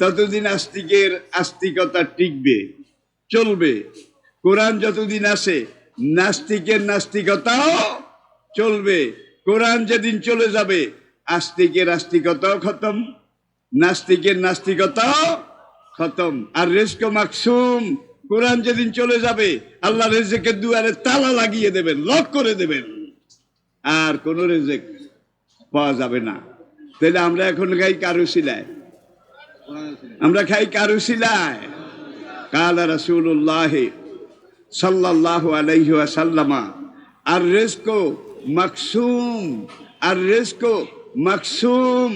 ততদিন আস্তিকতা টিকবে, চলবে। কোরআন যতদিন আছে নাস্তিকের নাস্তিকতাও চলবে। কোরআন যেদিন চলে যাবে আস্তিকের আস্তিকতাও খতম, নাস্তিকের নাস্তিকতাও খতম। আর রিজক মাকসুম, কোরআন যেদিন চলে যাবে আল্লাহ রিজকের দুয়ারে তালা লাগিয়ে দেবেন, লক করে দেবেন, আর কোন রিজক পাওয়া যাবে না। তাহলে আমরা এখন খাই কারুসিলায়, আমরা খাই কারুসিলায়। কালা রাসূলুল্লাহ সাল্লাল্লাহু আলাইহি ওয়াসাল্লাম আর রিজকু মাকসুম, আর রিজকু মাকসুম।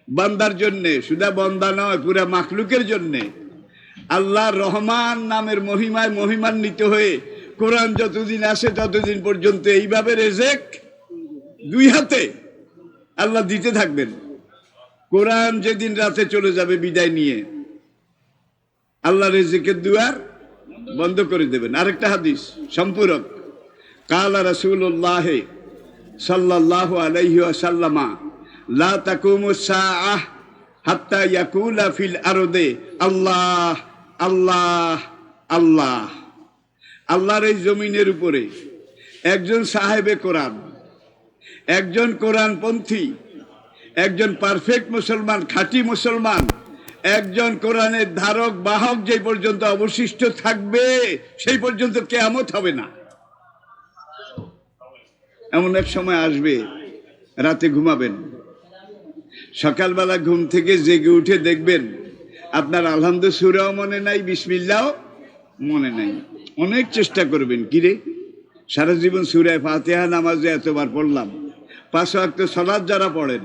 বান্দার জন্যে, শুধু বান্দা নয়, পুরা মাখলুকের জন্যে। আল্লাহ রহমান নামের মহিমায় মহিমান্বিত হয়ে কোরআন যতদিন আসে ততদিন পর্যন্ত এইভাবে রিজক দুই হাতে আল্লাহ দিতে থাকবেন। কোরআন যেদিন রাতে চলে যাবে বিদায় নিয়ে, আল্লাহ রিজকের দুয়ার বন্ধ করে দেবেন। আরেকটা হাদিস সম্পূরক। কালা রাসূলুল্লাহ সাল্লাল্লাহু আলাইহি ওয়াসাল্লাম লা তাকুমুস সাআহ হাত্তা ইয়াকুলা ফিল আরদে আল্লাহ আল্লাহ আল্লাহ। আল্লাহর এই জমিনের উপরে একজন সাহেবে কোরআন, একজন কোরআনপন্থী, একজন পারফেক্ট মুসলমান, খাঁটি মুসলমান, একজন কোরআনের ধারক বাহক যে পর্যন্ত অবশিষ্ট থাকবে সেই পর্যন্ত কিয়ামত হবে না। এমন এক সময় আসবে, রাতে ঘুমাবেন, সকালবেলা ঘুম থেকে জেগে উঠে দেখবেন আপনার আলহামদু সূরাও মনে নাই, বিসমিল্লাহও মনে নাই। অনেক চেষ্টা করবেন, কিরে সারা জীবন সূরা ফাতিহা নামাজে এতবার পড়লাম। 5 ওয়াক্ত সালাত যারা পড়েন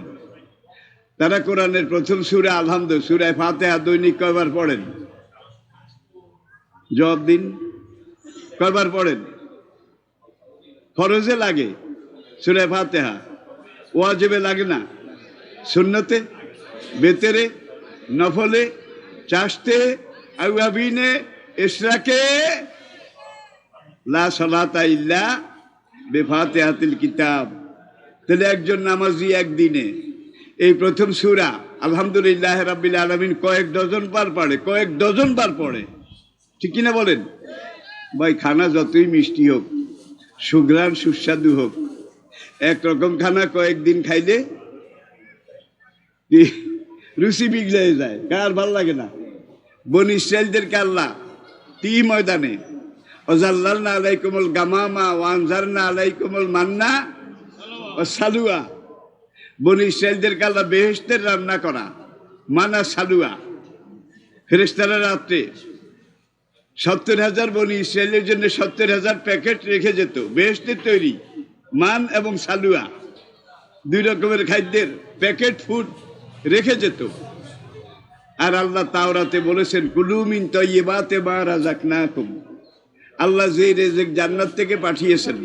তারা কোরআনের প্রথম সূরা আলহামদু, সূরা ফাতিহা দৈনিক কয়বার পড়েন? জবাব দিন, কয়বার পড়েন? ফরজে লাগে সূরা ফাতিহা, ওয়াজিবে লাগে না, সুন্নতে, বেতেরে, নফলে, চাশতে, আওয়াবিনে, ইশরাকে লা সালাতা ইল্লা বিফাতিহাতিল কিতাব। তাহলে একজন নামাজি একদিনে এই প্রথম সূরা আলহামদুলিল্লাহ রাব্বিল আলামিন কয়েক ডজন বার পড়ে, কয়েক ডজন বার পড়ে, ঠিক কিনা বলেন? ভাই খানা যতই মিষ্টি হোক, সুঘ্রাণ সুস্বাদু হোক, একরকম খানা কয়েকদিন খাইলে রুচি বিগড়ে যায়, কার ভাল লাগে না? বনি ইসরাইলদেরকে আল্লাহ তি ময়দানে ওয়াজাল্লালনা আলাইকুমুল গামামা ওয়া আনজারনা আলাইকুমুল মান্না ওয়া সালুয়া, বনি ইসরাইলদেরকে আল্লাহ বেহেশতের রান্না করা মানা সালুয়া ফেরেশতারা রাত্রে 70,000 বনি ইসরাইলের জন্য 70,000 প্যাকেট রেখে যেত, বেহেশতের তৈরি মান এবং সালুয়া, 2 রকমের খাদ্যের প্যাকেট ফুড রেখে যেত। আর আল্লাহ তাওরাতে বলেছেন কুলু মিন তাইয়্যিবাতি মা রাযাকনাকুম, আল্লাহ যে রিজিক জান্নাত থেকে পাঠিয়েছেন,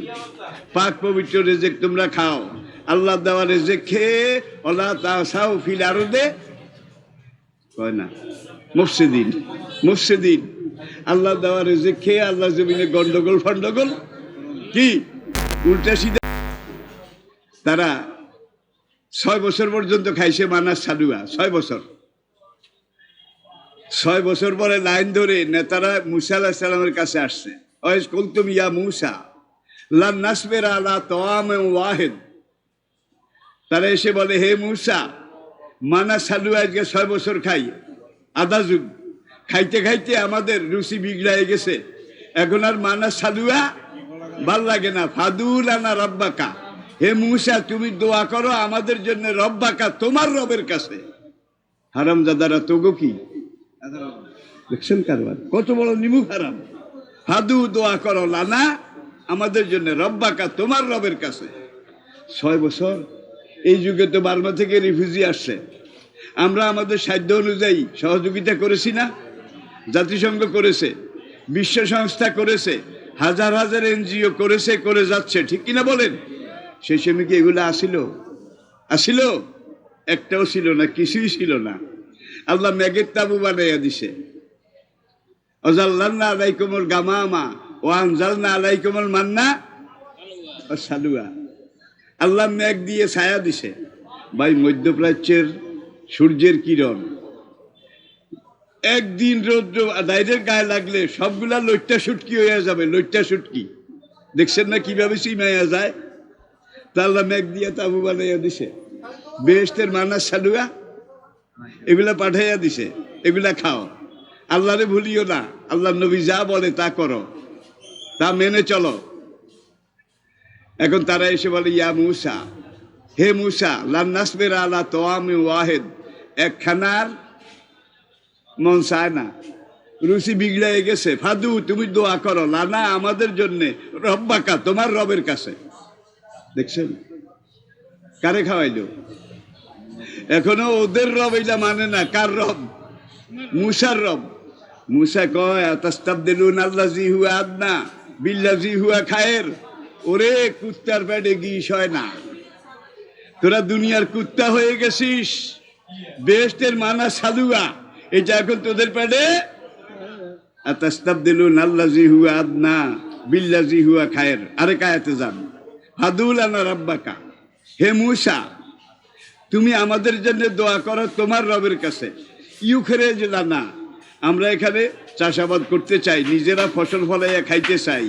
পাক পবিত্র রিজিক তোমরা খাও। আল্লাহ দেওয়া রিজিক খেয়ে ওয়ালা তাসাউ ফিল আরদে কয় না মুফসিদিন, মুফসিদিন। আল্লাহ দেওয়া রিজিক খেয়ে আল্লাহ জমিনে গন্ডগোল ফন্ডগোল কি উল্টা সিধা। তারা 6 বছর পর্যন্ত খাইছে মানা সালুয়া, 6 বছর। 6 বছর পরে লাইন ধরে নেতারা মুসা আলাইহিস সালামের কাছে আসছে। ওয়াইজ কুলতুম ইয়া মুসা লান নাসবিরা আলা তাআমিন ওয়াহিদ। তারা এসে বলে, হে মুসা, মানা সালুয়া আজকে 6 বছর খাই, আধা যুগ খাইতে খাইতে আমাদের রুচি বিগড়ায় গেছে, এখন আর মানা সালুয়া ভাল লাগে না। ফাদুলানা রাব্বাকা, হে মুসা তুমি দোয়া করো আমাদের জন্য, রব্বাকা তোমার রবের কাছে। হারামজাদারা তোগো কি দেখছেন কারবার, কত বড় নিমুখ হারাম। ফাদু দোয়া করো লানা আমাদের জন্য, রব্বাকা তোমার রবের কাছে। 6 বছর। এই যুগে তো বার্মা থেকে রিফিউজি আসছে, আমরা আমাদের সাধ্য অনুযায়ী সহযোগিতা করেছি না? জাতিসংঘ করেছে, বিশ্ব সংস্থা করেছে, হাজার হাজার এনজিও করেছে, করে যাচ্ছে, ঠিক কিনা বলেন? সেই সময় কি এগুলো আসিল? একটাও ছিল না, কিছুই ছিল না। আল্লাহ মেঘের তাবু বানাইয়া দিছে। ওয়াজাল্লালনা আলাইকুমুল গামামা ওয়া আনজালনা আলাইকুমুল মান্না ওয়া সালুয়া। আল্লাহ মেঘ দিয়ে ছায়া দিছে। ভাই মধ্যপ্রাচ্যের সূর্যের কিরণ একদিন রৌদ্র ডাইরেক্ট গায়ে লাগলে সবগুলা লইট্টা সুটকি হয়ে যাবে, লইট্টা সুটকি। দেখছেন না কিভাবে সিমাইয়া যায়? তা আল্লাহ মেঘ দিয়ে তাবু বানাইয়া দিছে, বেহেশতের মানা সালুয়া এগুলা পাঠাইয়া দিছে, এগুলা খাও। আল্লাহরে ভুলিও না, আল্লাহ নবী যা বলে তা করো, তা মেনে চলো। এখন তারা এসে বলে, ইয়া মুসা, হে মুসা, লান নাসবিরা আলা তাআমি ওয়াহিদ, একখানার মন চায় না, রুচি বিগড়ে গেছে। ফাদু, তুমি দোয়া করো, লানা আমাদের জন্য, রব্বাকা তোমার রবের কাছে। দেখছেন কারে খাওয়াইলো? এখনো ওদের রব এটা মানে না। কার রব? মুসার রব। মুসা কয়, আতাস্তাবদিলুনা আল্লাযী হুয়া আদনা বিল্লাযী হুয়া খায়র। ওরে কুত্তার পেটে গিস হয় না, তোরা দুনিয়ার কুত্তা হয়ে গেছিস, বেহেশতের মানা সালুয়া এটা এখন তোদের পেটে। আতাস্তাবদিলুনা আল্লাযী হুয়া আদনা বিল্লাযী হুয়া খায়র। আরেক আয়াতে যান, ফাদুলানা রাব্বাকা, হে মুসা তুমি আমাদের জন্য দোয়া করো তোমার রবের কাছে। ইউখরেজ লানা, আমরা এখানে চাষাবাদ করতে চাই, নিজেরা ফসল ফলাইয়া খাইতে চাই।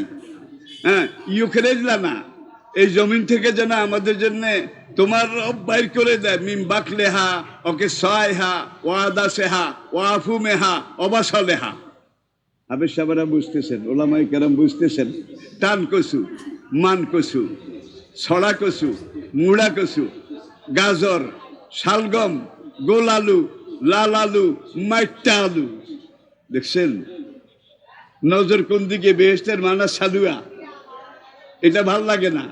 হ্যাঁ, ইউখরেজ লানা, এই জমিন থেকে যেন আমাদের জন্য তোমার রব বাইর করে দেয়। মিম বাকলেহা ওকে সয়হা ওয়াদাসেহা ওয়াফুমেহা অবাসলেহা। হাফেজ সাহেবরা বুঝতেছেন, ওলামায়ে কেরাম বুঝতেছেন। টান কচু, মান কচু, ছড়া কচু, মুড়া কচু, গাজর, শালগম, গোল আলু, লাল আলু, মাইটা আলু। দেখছেন নজর কোন দিকে? বেহেশতের মানা সালুয়া। এটা ভাল লাগে না।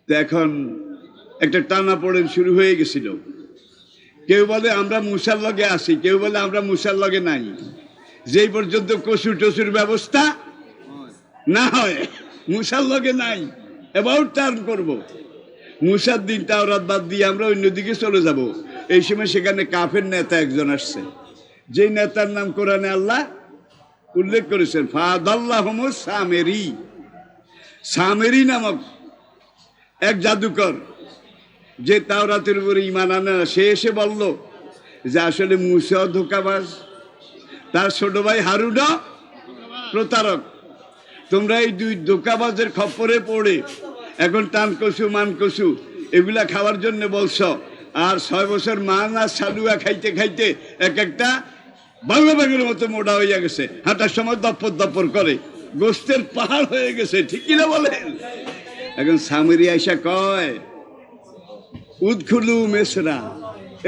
তো এখন একটা টানা পড়েন শুরু হয়ে গেছিল। কেউ বলে আমরা মুসার লগে আসি, কেউ বলে আমরা মুসার লগে নাই। যেই পর্যন্ত কচু টচুর ব্যবস্থা না হয়, মুসার লগে নাই, এবার টার্ন করবো। মুসার দিন তাওরাত বাদ দিয়ে আমরা অন্যদিকে চলে যাব। এই সময় সেখানে কাফের নেতা একজন আসছে, যেই নেতার নাম কোরআনে আল্লাহ উল্লেখ করেছেন, ফাদাল্লাহুমুস সামেরি। সামেরি নামক এক জাদুকর, যে তাওরাতের উপরে ঈমান আনে না, সে এসে বলল যে আসলে মুসা ধোঁকাবাজ, তার ছোট ভাই হারুনও প্রতারক। তোমরা এই দুই ধোঁকাবাজের খপ্পরে পড়ে এখন টান কচু মান কচু এগুলা খাওয়ার জন্য বলছ। আর 6 বছর মান আর সালুয়া খাইতে খাইতে এক একটা বাংলা ব্যাগের মতো মোটা হইয়া গেছে, হাঁটার সময় দপ্পর দপ্পর করে, গোস্তের পাহাড় হয়ে গেছে। ঠিক কিনা বলেন? এখন সামরি আইসা কয়, উদখুলু মেসরা,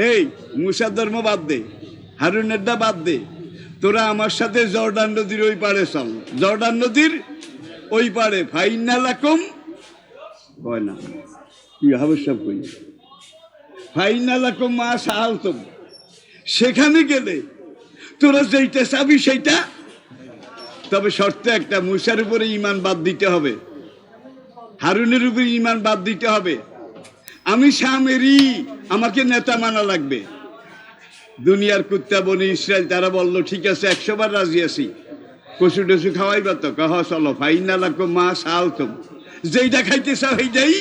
এই মুসা ধর্ম বাদ দে, হারুনেরটা বাদ দে, তোরা আমার সাথে জর্ডান নদীর ওই পাড়ে চল। জর্ডান নদীর ওই পাড়ে ফাইনালাকুম কয় না, কি হবে সব কই, ফাইনালাকুম মা সাহালতুম, সেখানে গেলে তোরা যেইটা চাবি সেইটা। তবে শর্ত একটা, মুসার উপরে ঈমান বাদ দিতে হবে, হারুনের উপরে ঈমান বাদ দিতে হবে। আমি সামেরি, আমাকে নেতা মানা লাগবে। দুনিয়ার কুত্তা বনি ইসরায়েল তারা বলল, ঠিক আছে 100 বার রাজি আছি, কচু টচু খাওয়াইবা তো? কহ চলো, ফাইনালাকুম মা সাহালতুম, যেইটা খাইতে চাও সেইটাই।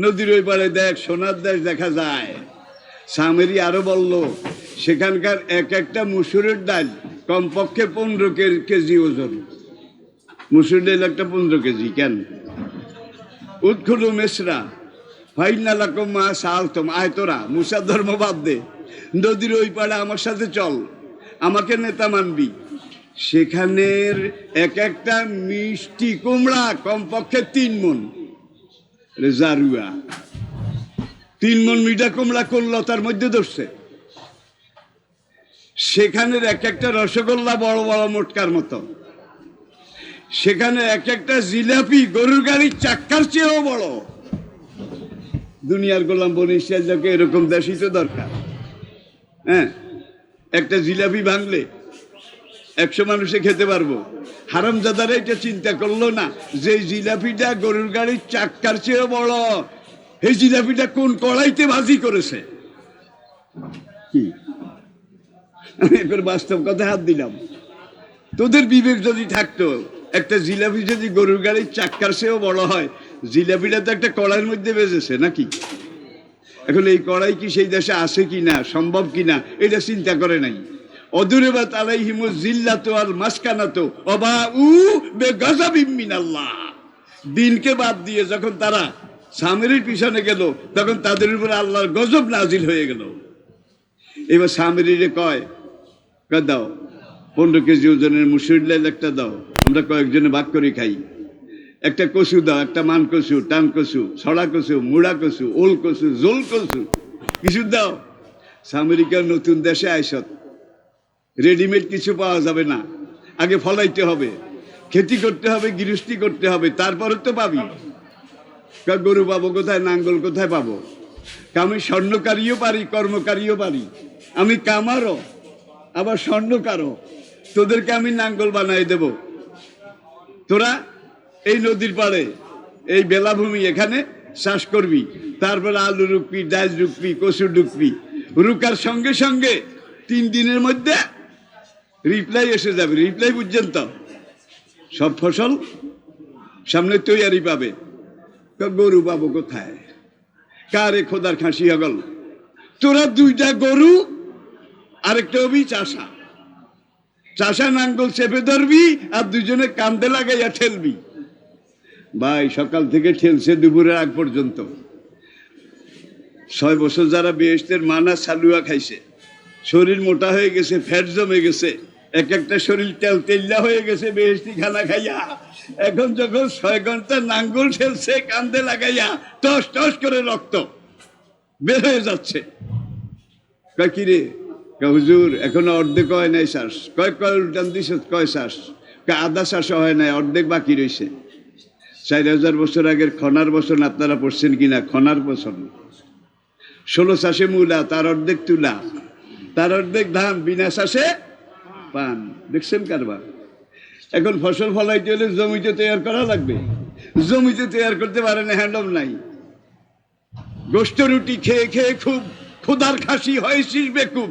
নদীর ওই পারে দেখ, সোনার দেশ দেখা যায়। সামেরি আরো বলল, সেখানকার এক একটা মুসুরের ডাল কমপক্ষে 15 কেজি ওজন। মুসুর ডাল একটা 15 কেজি। কেন? উদখুলু মিসরা ফাইনালাকুম মা সাহালতুম, আয় তোরা মুসা ধর্ম বাদ দে, নদীর ওই পাড়ে আমার সাথে চল, আমাকে নেতা মানবি। সেখানের এক একটা মিষ্টি কুমড়া কমপক্ষে 3 মণ। জারুয়া 3 মণ মিঠা কুমড়া কোন লতার মধ্যে ধরছে। সেখানের এক একটা রসগোল্লা বড় বড় মোটকার মতো। সেখানে এক একটা জিলাপি গরুর গাড়ির চাক্কার চেয়েও বড়। দুনিয়ার গোলাম বনি ইসরায়েলকে এরকম দেশই তো দরকার। হ্যাঁ, একটা জিলাপি ভাঙলে 100 মানুষে খেতে পারবো। হারামজাদারা এটা চিন্তা করলো না যে জিলাপিটা গরুর গাড়ির চাক্কার চেয়েও বড়, এই জিলাপিটা কোন কড়াইতে ভাজি করেছে। আমি এবার বাস্তব কথা হাত দিলাম। তোদের বিবেক যদি থাকতো, একটা জিলাপি যদি গরুর গাড়ির চাক্কার চেয়েও বড় হয়, জিলাপিটা তো একটা কড়াইয়ের মধ্যে বেজেছে নাকি? এখন এই কড়াই কি সেই দেশে আছে কিনা, সম্ভব কিনা, এটা চিন্তা করে নাই। অদুরিবাত আলাইহিমুজ জিল্লাতু ওয়াল মাসকানাতু ওয়া বাউ বিগাযাবিম মিনাল্লাহ। দিনকে বাদ দিয়ে যখন তারা সামিরীর পিছনে গেল তখন তাদের উপর আল্লাহর গজব নাজিল হয়ে গেল। এবার সামিরীরে কয় দাও 15 কেজি ওজনের মুসুর ডাল একটা দাও, আমরা কয়েকজনে ভাগ করে খাই। একটা কচু দাও, একটা মান কচু, টান কচু, ছড়া কচু, মুড়া কচু, ওল কচু, জোল কচু, কিছু দাও। সামরিকা নতুন দেশে আইসত, রেডিমেড কিছু পাওয়া যাবে না, আগে ফলাইতে হবে, খেতি করতে হবে, গৃহস্থী করতে হবে, তারপরে তো পাবি। গরু পাবো কোথায়, নাঙ্গল কোথায় পাবো? আমি স্বর্ণকারীও পারি, কর্মকারীও পারি, আমি কামারও আবার স্বর্ণকারও। তোদেরকে আমি নাঙ্গল বানাই দেব, তোরা এই নদীর পাড়ে এই বেলাভূমি এখানে চাষ করবি, তারপরে আলু রুকবি, ডাল রুকবি, কচু রুকবি। রুকার সঙ্গে সঙ্গে 3 দিনের মধ্যে রিপ্লাই এসে যাবে। রিপ্লাই বুঝছেন তো? সব ফসল সামনে তৈয়ারি পাবে। গরু পাবো কোথায়? কারে খোদার খাসি হগল, তোরা 2টা গরু আরেকটা হবি চাষা। চাষা নাঙ্গল চেপে ধরবি আর দুজনে কান্দে লাগাইয়া ঠেলবি। ভাই সকাল থেকে ঠেলছে দুপুরের আগ পর্যন্ত। 6 বছর যারা বেহেশতের মানা সালুয়া খাইছে, শরীর মোটা হয়ে গেছে, ফ্যাট জমে গেছে, এক একটা শরীর তেল তেল্লা হয়ে গেছে বেহেশতি খানা খাইয়া। এখন যখন 6 ঘন্টা নাঙ্গল ঠেলছে কান্দে লাগাইয়া, টস টস করে রক্ত বের হয়ে যাচ্ছে। কয় কি রে? হুজুর এখনো অর্ধেক হয় নাই শ্বাস। কয় উল্টান দিস, কয় শ্বাস? আধা শ্বাস হয় নাই, অর্ধেক বাকি রয়েছে। 4000 বছর আগের খনার বছর আপনারা পড়ছেন কিনা? খনার বছর 16 চাষে মূলা, তার অর্ধেক তুলা, তার অর্ধেক ধান, বিনা চাষে পান। দেখছেন কারবার? এখন ফসল ফলাইতে হলে জমিতে তৈরি করা লাগবে, জমিতে তৈরি করতে পারে না, হ্যান্ডম নাই। গোস্ত রুটি খেয়ে খেয়ে খুব ক্ষুধার খাসি হয়েছিস বেকুব,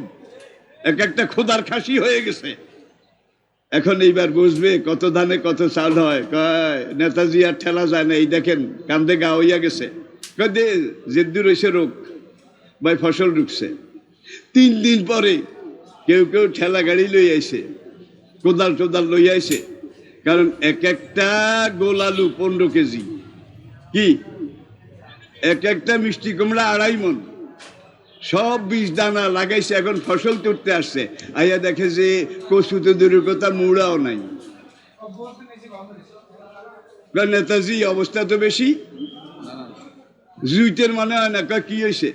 এক একটা ক্ষুধার খাসি হয়ে গেছে। এখন এইবার বুঝবে কত ধানে কত চাল হয়। কয় নেতাজি আর ঠেলা যায় না, এই দেখেন কান্দে গা হইয়া গেছে। কয়ে জেদ্দুর হয়েছে রোগ, ভাই ফসল ঢুকছে। 3 দিন পরে কেউ কেউ ঠেলা গাড়ি লই আইছে, কোদাল টোদাল লই আইছে, কারণ এক একটা গোল আলু 15 কেজি, কি এক একটা মিষ্টি কুমড়া 2.5 মণ, সব বীজ দানা লাগাইছে। এখন ফসল তুলতে আসছে, আইয়া দেখে যে কচু তো দূরের কথা, মুড়াও নাই। নেতাজি অবস্থা তো বেশি জুইতের মনে হয় না। কি হয়েছে?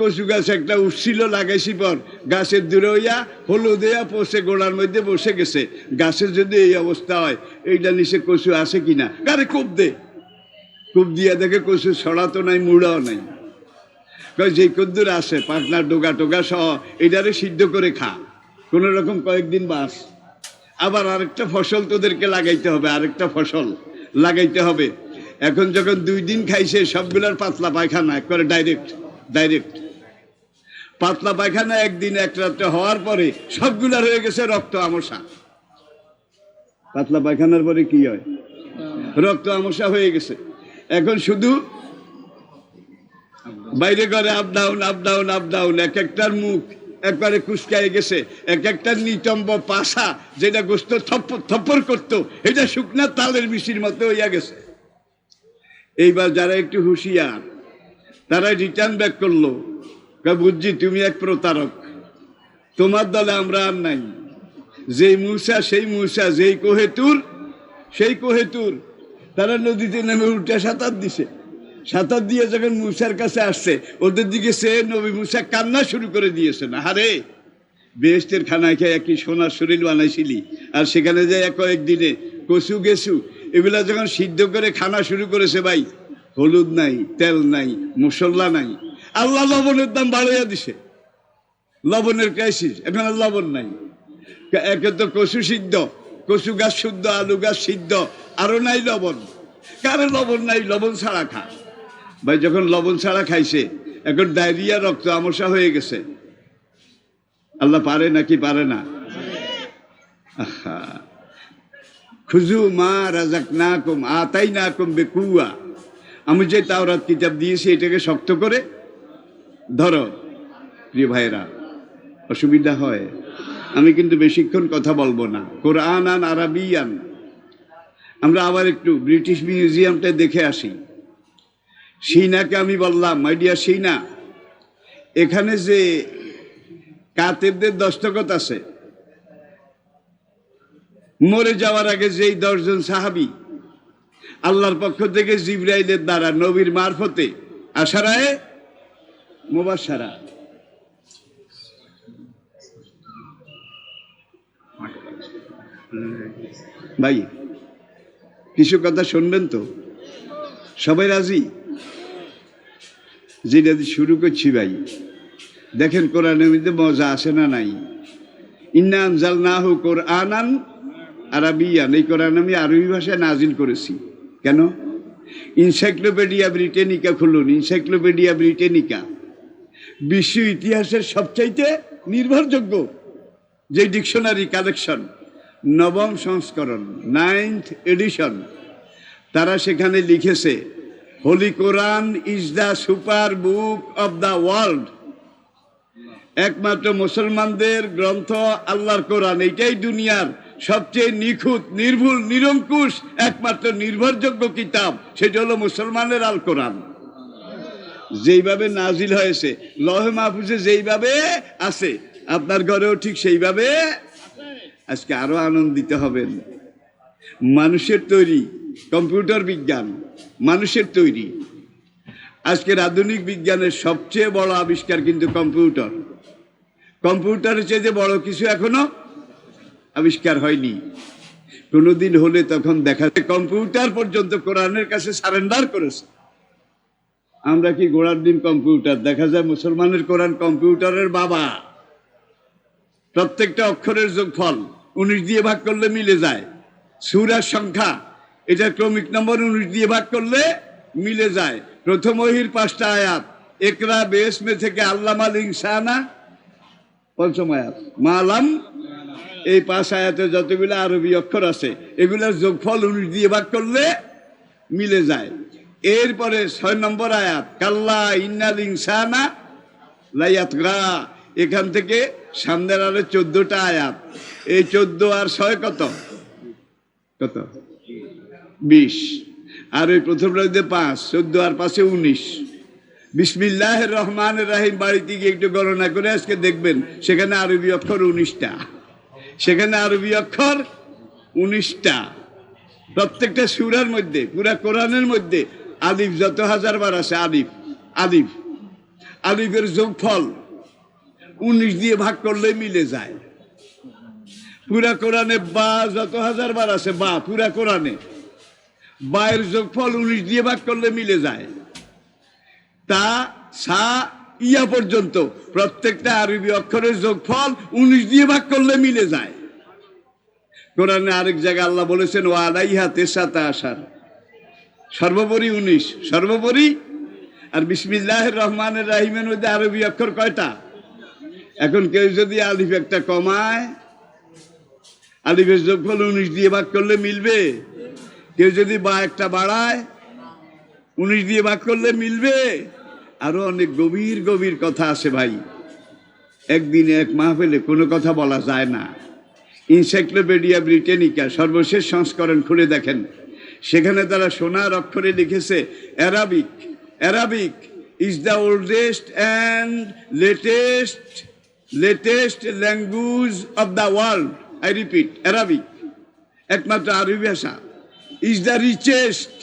কচু গাছ একটা উঠছিল, লাগাইছি পর গাছের দূরে হইয়া হলুদ হইয়া পচে গোড়ার মধ্যে বসে গেছে। গাছের যদি এই অবস্থা হয়, এইটা নিচে কচু আছে কিনা? কারে কোপ দে, কোপ দিয়া দেখে কচু ছড়া তো নাই, মুড়াও নাই। যে কদ্দুর আছে পাটনার ডোগা টোগা সহ এটারে সিদ্ধ করে খা, কোন রকম কয়েকদিন বাস। আবার আরেকটা ফসল তোদেরকে লাগাইতে হবে, আরেকটা ফসল লাগাইতে হবে। এখন যখন 2 দিন খাইছে, সবগুলার পাতলা পায়খানা একবারে ডাইরেক্ট পাতলা পায়খানা। একদিন এক রাত্রে হওয়ার পরে সবগুলার হয়ে গেছে রক্ত আমসা। পাতলা পায়খানার পরে কি হয়? রক্ত আমসা হয়ে গেছে। এখন শুধু বাইরে করে আপ ডাউন, এক একটার মুখ একবারে কুচকায় গেছে, এক একটা নিতম্ব পাশা যেটা গোস্ত থপ্পর করতো, এটা শুকনা তালের মিশির মতো হইয়া গেছে। এইবার যারা একটু হুঁশিয়ার তারা রিটার্ন ব্যাক করলো, বুঝছি তুমি এক প্রতারক, তোমার দলে আমরা আর নাই। যেই মূসা সেই মূসা, যেই কোহেতুর সেই কোহেতুর, তারা নদীতে নেমে উল্টা সাঁতার দিছে। সাঁতার দিয়ে যখন মূসার কাছে আসছে, ওদের দিকে সে নবী মূসা কান্না শুরু করে দিয়েছে। না হারে, বেহেশতের খানায় খেয়ে কি সোনার শরীর বানাইছিলি, আর সেখানে যে কয়েকদিনে কচু গেছু এগুলা যখন সিদ্ধ করে খানা শুরু করেছে, ভাই হলুদ নাই, তেল নাই, মশলা নাই, আল্লাহ লবণের দাম বাড়াইয়া দিছে। লবণের ক্রাইসিস, এখন আর লবণ নাই। একে তো কচু সিদ্ধ, কচু গাছ শুদ্ধ, আলু গাছ সিদ্ধ, আরো নাই লবণ। কারে লবণ নাই? লবণ ছাড়া খা। ভাই যখন লবণ ছাড়া খাইছে, এখন ডায়রিয়া, রক্ত আমসা হয়ে গেছে। আল্লাহ পারে নাকি পারে না? খুজু মা রাযাকনাকুম আতাইনাকুম বিকুওয়া, আমি যে তাওরাত কিতাব দিয়েছি এটাকে শক্ত করে ধরো। প্রিয় ভাইরা, অসুবিধা হয় আমি কিন্তু বেশিক্ষণ কথা বলবো না। কোরআন আন আরাবিয়ান। আমরা আবার একটু ব্রিটিশ মিউজিয়ামটা দেখে আসি। সিনাকে আমি বললাম, মাই ডিয়ার সিনা, এখানে যে কাতেবদের দস্তখত আছে, মরে যাওয়ার আগে যেই 10 জন সাহাবী আল্লাহর পক্ষ থেকে জিবরাইলের দ্বারা নবীর মারফতে আশারায়ে মুবাশশারা, ভাই কিছু কথা শুনবেন তো? সবাই রাজি? যেটা শুরু করছি ভাই, দেখেন কোরআনের মধ্যে মজা আসে না নাই? ইন্না আনজালনাহু কোরআনান আরাবিয়ান। এই কোরআন আমি আরবি ভাষায় নাজিল করেছি। কেন? ইনসাইক্লোপিডিয়া ব্রিটানিকা খুলুন, ইনসাইক্লোপিডিয়া ব্রিটানিকা বিশ্ব ইতিহাসের সবচাইতে নির্ভরযোগ্য যে ডিকশনারি কালেকশন, 9ম সংস্করণ, 9th এডিশন, তারা সেখানে লিখেছে holy Quran is the super book of the world. একমাত্র মুসলমানদের গ্রন্থ আল্লাহর কোরআন, এইটাই দুনিয়ার সবচেয়ে নিখুঁত, নির্ভুল, নিরঙ্কুশ, একমাত্র নির্ভরযোগ্য কিতাব। সেটা হলো মুসলমানের আল কোরআন। যেইভাবে নাজিল হয়েছে, লৌহে মাহফুজে যেইভাবে আছে, আপনার ঘরেও ঠিক সেইভাবে। আজকে আরো আনন্দিত হবেন। মানুষের তৈরি কম্পিউটার বিজ্ঞান, মানুষের তৈরি। আজকের আধুনিক বিজ্ঞানের সবচেয়ে বড় আবিষ্কার কিন্তু কম্পিউটার। কম্পিউটারের চাইতে বড় কিছু এখনো আবিষ্কার হয়নি। কোনোদিন হলে তখন দেখা যায় কম্পিউটার পর্যন্ত কোরআনের কাছে সারেন্ডার করেছে। আমরা কি গোড়ার দিন কম্পিউটার? দেখা যায় মুসলমানের কোরআন কম্পিউটারের বাবা। প্রত্যেকটা অক্ষরের যোগফল 19 দিয়ে ভাগ করলে মিলে যায়। সূরার সংখ্যা, এটা ক্রমিক নম্বর 19 দিয়ে ভাগ করলে মিলে যায়। প্রথম ওহীর 5টা আয়াত, ইকরা বিসমি থেকে আল্লামাল ইনসানা, 5ম আয়াত মালাম। এই 5 আয়াতে যতগুলো আরবি অক্ষর আছে, এগুলোর যোগফল 19 দিয়ে ভাগ করলে মিলে যায়। এরপরে 6 নম্বর আয়াত, কাল্লা ইন্নাল ইনসানা লায়াতগা। এখান থেকে সামনের আরো 14টা আয়াত। এই 14 আর 6 কত? কত? 20। আর ওই প্রথম রাতে 5, 14 আর 5 19। বিসমিল্লাহির রহমানির রহিম বাড়িতে গিয়ে একটু গণনা করে আজকে দেখবেন সেখানে আরবি অক্ষর 19টা। সেখানে আরবি অক্ষর 19টা। প্রত্যেকটা সূরার মধ্যে, পুরা কোরআনের মধ্যে আলিফ যত 1000 বার আছে, আলিফ আলিফ আলিফের যোগফল 19 দিয়ে ভাগ করলে মিলে যায়। পুরা কোরআনে বা যত 1000 বার আছে, বা পুরা কোরআনে বায়ের যোগফল 19 দিয়ে ভাগ করলে মিলে যায়। তা সা ইয়া পর্যন্ত প্রত্যেকটা আরবি অক্ষরের যোগফল 19 দিয়ে ভাগ করলে মিলে যায়। কোরআনে আরেক জায়গায় আল্লাহ বলেছেন ওয়া আলাইহা তেসাতা আশার, সর্বোপরি 19, সর্বোপরি। আর বিসমিল্লাহির রহমানির রহিমের মধ্যে আরবি অক্ষর কয়টা? এখন কেউ যদি আলিফ একটা কমায়, আলিফের যোগফল 19 দিয়ে ভাগ করলে মিলবে? কেউ যদি বা একটা বাড়ায়, 19 দিয়ে ভাগ করলে মিলবে? আরো অনেক গভীর গভীর কথা আছে ভাই। একদিনে এক মাহফিলে কোনো কথা বলা যায় না। ইনসাইক্লোপিডিয়া ব্রিটানিকা সর্বশেষ সংস্করণ খুলে দেখেন, সেখানে তারা সোনার অক্ষরে লিখেছে Arabic. Arabic is the oldest and latest language of the world. I repeat, Arabic একমাত্র আরবি ভাষা। ইজ দ্য রিচেস্ট,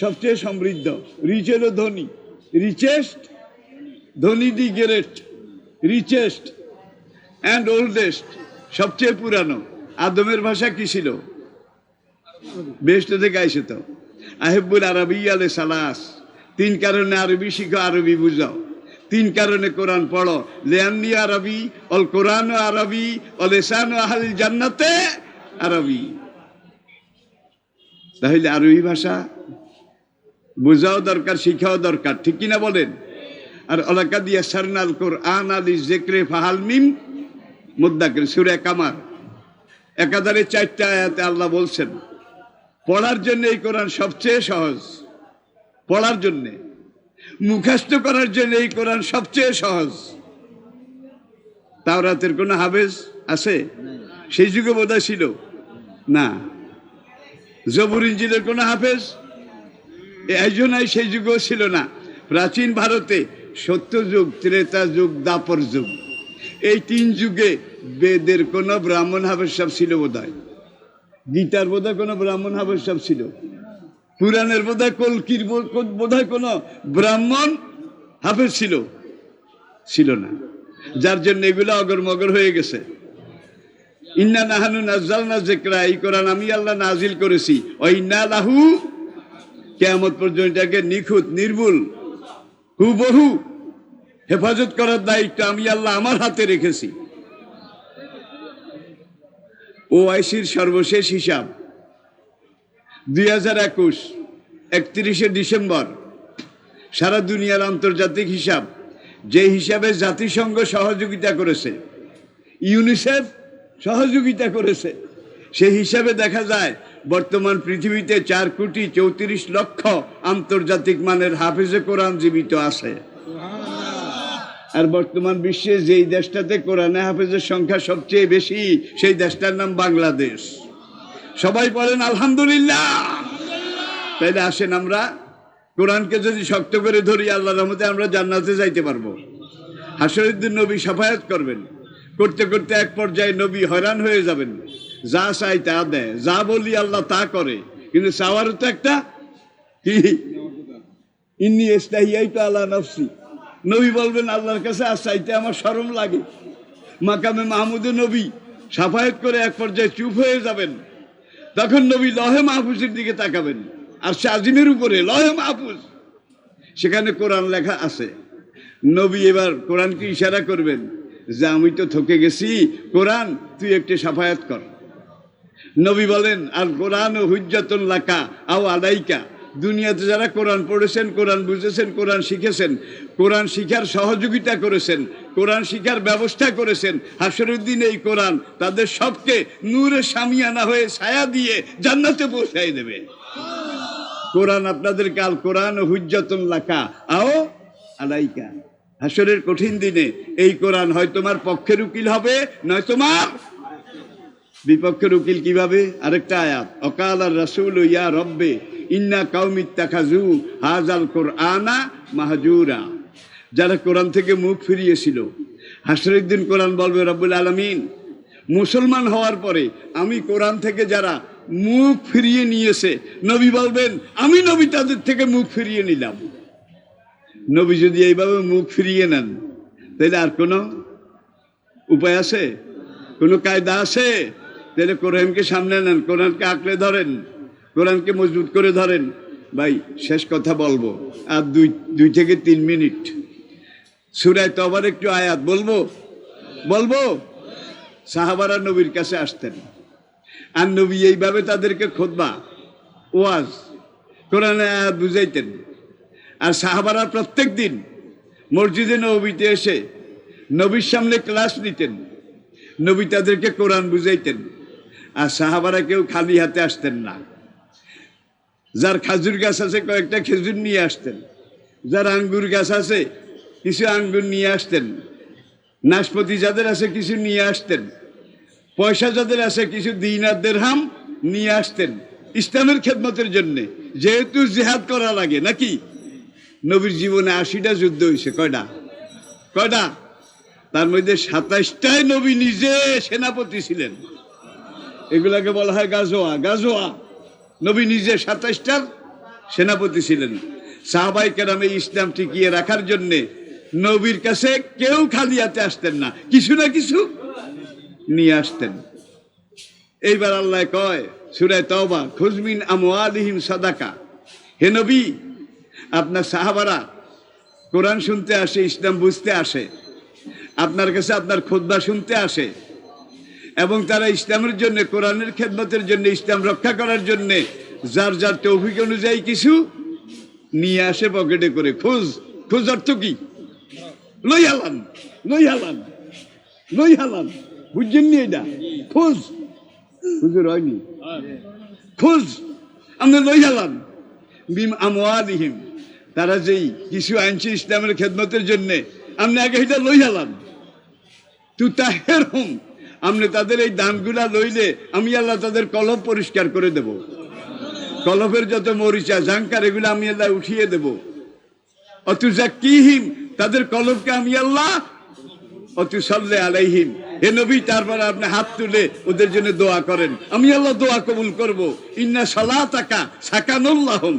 সবচেয়ে সমৃদ্ধ। রিচ হলো ধনী, রিচেস্ট, ধনী দি গ্রেট, রিচেস্ট অ্যান্ড ওল্ডেস্ট, সবচেয়ে পুরানো। আদমের ভাষা কি ছিল? বেহেশত থেকে আইসে তো। আহেবুল আরবি আলে সালাস, 3 কারণে আরবি শিখো, আরবি বুঝাও। 3 কারণে কোরআন পড়ো, লিআন্নি আরবি অল কোরআন আরবি অল লিসান আহলিল জান্নাতে আরবি। তাহলে আরবি ভাষা বোঝাও দরকার, শিখাও দরকার, ঠিক কিনা বলেন? আর আলাকাদ ইয়াসসারনাল কোরআন লিযিকরি ফাহাল মিন মুদ্দাকির, সূরা কামার একাধারে 4টা আয়াতে আল্লাহ বলছেন পড়ার জন্য এই কোরআন সবচেয়ে সহজ। পড়ার জন্যে, মুখস্থ করার জন্য এই কোরআন সবচেয়ে সহজ। তাওরাতের কোনো হাফেজ আছে? সেই যুগে বোধহয় ছিল না। জবুর ইনজিলের কোনো হাফেজ একজনাই সেই যুগেও ছিল না। প্রাচীন ভারতে সত্য যুগ, ত্রেতা যুগ, দাপর যুগ, এই 3 যুগে বেদের কোনো ব্রাহ্মণ হাফেজ সাহেব ছিল বোধহয়। গীতার বোধহয় কোনো ব্রাহ্মণ হাফেজ সাহেব ছিল। পুরাণের বোধহয়, কলকির বোধহয় কোনো ব্রাহ্মণ হাফেজ ছিল না। যার জন্য এগুলো অগরমগর হয়ে গেছে। ইন্না নাহানু নাযালনা যিকরা, এই কোরআন আমি আল্লাহ নাজিল করেছি। ও ইন্না লাহু, কিয়ামত পর্যন্ত এটাকে নিখুঁত, নির্ভুল, হুবহু হেফাজত করার দায়িত্ব আমি আল্লাহ আমার হাতে রেখেছি। ওআইসির সর্বশেষ হিসাব 2021 31শে ডিসেম্বর, সারা দুনিয়ার আন্তর্জাতিক হিসাব, যে হিসাবে জাতিসংঘ সহযোগিতা করেছে, ইউনিসেফ সহযোগিতা করেছে, সেই হিসাবে দেখা যায় বর্তমান পৃথিবীতে 4,34,00,000 আন্তর্জাতিক মানের হাফেজে কোরআন জীবিত আছে। আর বর্তমান বিশ্বে যেই দেশটাতে কোরআনে হাফেজের সংখ্যা সবচেয়ে বেশি, সেই দেশটার নাম বাংলাদেশ। সবাই বলেন আলহামদুলিল্লাহ। তাইলে আসেন, আমরা কোরআনকে যদি শক্ত করে ধরি, আল্লাহর রহমতে আমরা জান্নাতে যাইতে পারবো। হাশরের দিন নবী শাফায়াত করবেন, করতে করতে এক পর্যায়ে নবী হয়রান হয়ে যাবেন। যা চাই তা দেয়, যা বলি আল্লাহ তা করে, কিন্তু চাওয়ারও তো একটা কি, ইন্নী ইস্তাহিয়াইতু আলা নাফসি, নবী বলবেন আল্লাহর কাছে আর চাইতে আমার শরম লাগে। মাকামে মাহমুদে নবী শাফায়াত করে এক পর্যায়ে চুপ হয়ে যাবেন। তখন নবী লহে মাহফুজের দিকে তাকাবেন, আর সে আজিমের উপরে লহে মাহফুজ, সেখানে কোরআন লেখা আছে। নবী এবার কোরআনকে ইশারা করবেন যে আমি তো থকে গেছি, কোরআন তুই একটু শাফায়াত কর। নবী বলেন আর কোরআন ও হুজ্জাতুন লাকা আও আলাইকা, দুনিয়াতে যারা কোরআন পড়েছেন, কোরআন বুঝেছেন, কোরআন শিখেছেন, কোরআন শিখার সহযোগিতা করেছেন, কোরআন শিখার ব্যবস্থা করেছেন, হাশরের দিন এই কোরআন তাদের সবকে নূরে শামিয়ানা হয়ে ছায়া দিয়ে জান্নাতে পৌঁছাই দেবে। কোরআন আপনাদের কাল কোরআন ও হুজ্জাতুন লাকা আও আলাইকা, হাশরের কঠিন দিনে এই কোরআন হয় তোমার পক্ষের উকিল হবে, নয় তোমার বিপক্ষের উকিল। কিভাবে? আরেকটা আয়াত, অকাল আর রাসূল ইয়া রব্বে ইন্না কাউমি ইত্তাখাযু হাযাল কুরআনা মাহজুরা, যারা কোরআন থেকে মুখ ফিরিয়েছিল, হাশরের দিন কোরআন বলবে রব্বুল আলামিন, মুসলমান হওয়ার পরে আমি কোরআন থেকে যারা মুখ ফিরিয়ে নিয়েছে, নবী বলবেন আমি নবী তাদের থেকে মুখ ফিরিয়ে নিলাম। নবী যদি এইভাবে মুখ ফিরিয়ে নেন, তাহলে আর কোনো উপায় আছে? কোনো কায়দা আছে? তাহলে কোরআনকে সামনে নেন, কোরআনকে আঁকড়ে ধরেন, কোরআনকে মজবুত করে ধরেন। ভাই শেষ কথা বলবো, আর দুই থেকে 3 মিনিট। সূরা তওবার একটু আয়াত বলবো। সাহাবারা নবীর কাছে আসতেন, আর নবী এইভাবে তাদেরকে খুতবা, ওয়াজ, কোরআনের আয়াত বুঝাইতেন। আর সাহাবারা প্রত্যেক দিন মসজিদে নববীতে এসে নবীর সামনে ক্লাস নিতেন, নবী তাদেরকে কোরআন বুঝাইতেন। আর সাহাবারা কেউ খালি হাতে আসতেন না। যার খেজুর গাছ আছে কয়েকটা খেজুর নিয়ে আসতেন, যার আঙ্গুর গাছ আছে কিছু আঙ্গুর নিয়ে আসতেন, নাশপাতি যাদের আছে কিছু নিয়ে আসতেন, পয়সা যাদের আছে কিছু দিনার দিরহাম নিয়ে আসতেন ইসলামের খেদমতের জন্য। যেহেতু জিহাদ করা লাগে নাকি, নবীর জীবনে 80টা যুদ্ধ হয়েছে। কয়টা? তার মধ্যে 27টায় নবী নিজে সেনাপতি ছিলেন। এগুলাকে বলা হয় গাজোয়া। নবী নিজে 27টার সেনাপতি ছিলেন। সাহাবায়ে কেরাম এই ইসলাম টিকিয়ে রাখার জন্য নবীর কাছে কেউ খালি হাতে আসতেন না, কিছু না কিছু নিয়ে আসতেন। এইবার আল্লাহ কয় সূরা তাওবা, খুয মিন আমওয়ালিহিম সাদাকা, হে নবী আপনার সাহাবারা কোরআন শুনতে আসে, ইসলাম বুঝতে আসে, আপনার কাছে আপনার খুতবা শুনতে আসে, এবং তারা ইসলামের জন্য, কোরআনের খেদমতের জন্য, ইসলাম রক্ষা করার জন্য যার যার তৌফিক অনুযায়ী কিছু নিয়ে আসে পকেটে করে। খুঁজ অর্থ কি? লই হালান বুঝছেন নি? এটা খুঁজুর হয়নি, খুঁজ আমরা লই হালান বিম আমওয়ালিহিম, তারা যেই কিছু আনছে ইসলামের খেদমতের জন্য, আপনি আগে এটা লই হালান। তুতাহিরহুম, আপনি তাদের এই দানগুলা লইলে আমি আল্লাহ তাদের কলব পরিষ্কার করে দেব। কলবের যত মরিচা ঝাঙ্কার এগুলো আমি আল্লাহ উঠিয়ে দেব। অতুজাক্কিহিম, তাদের কলবকে আমি আল্লাহ অতুসাল্লি আলাইহিম, হে নবী তারপর আপনি হাত তুলে ওদের জন্য দোয়া করেন, আমি আল্লাহ দোয়া কবুল করব। ইন্না সালাতাকা সাকানুল লাহুম,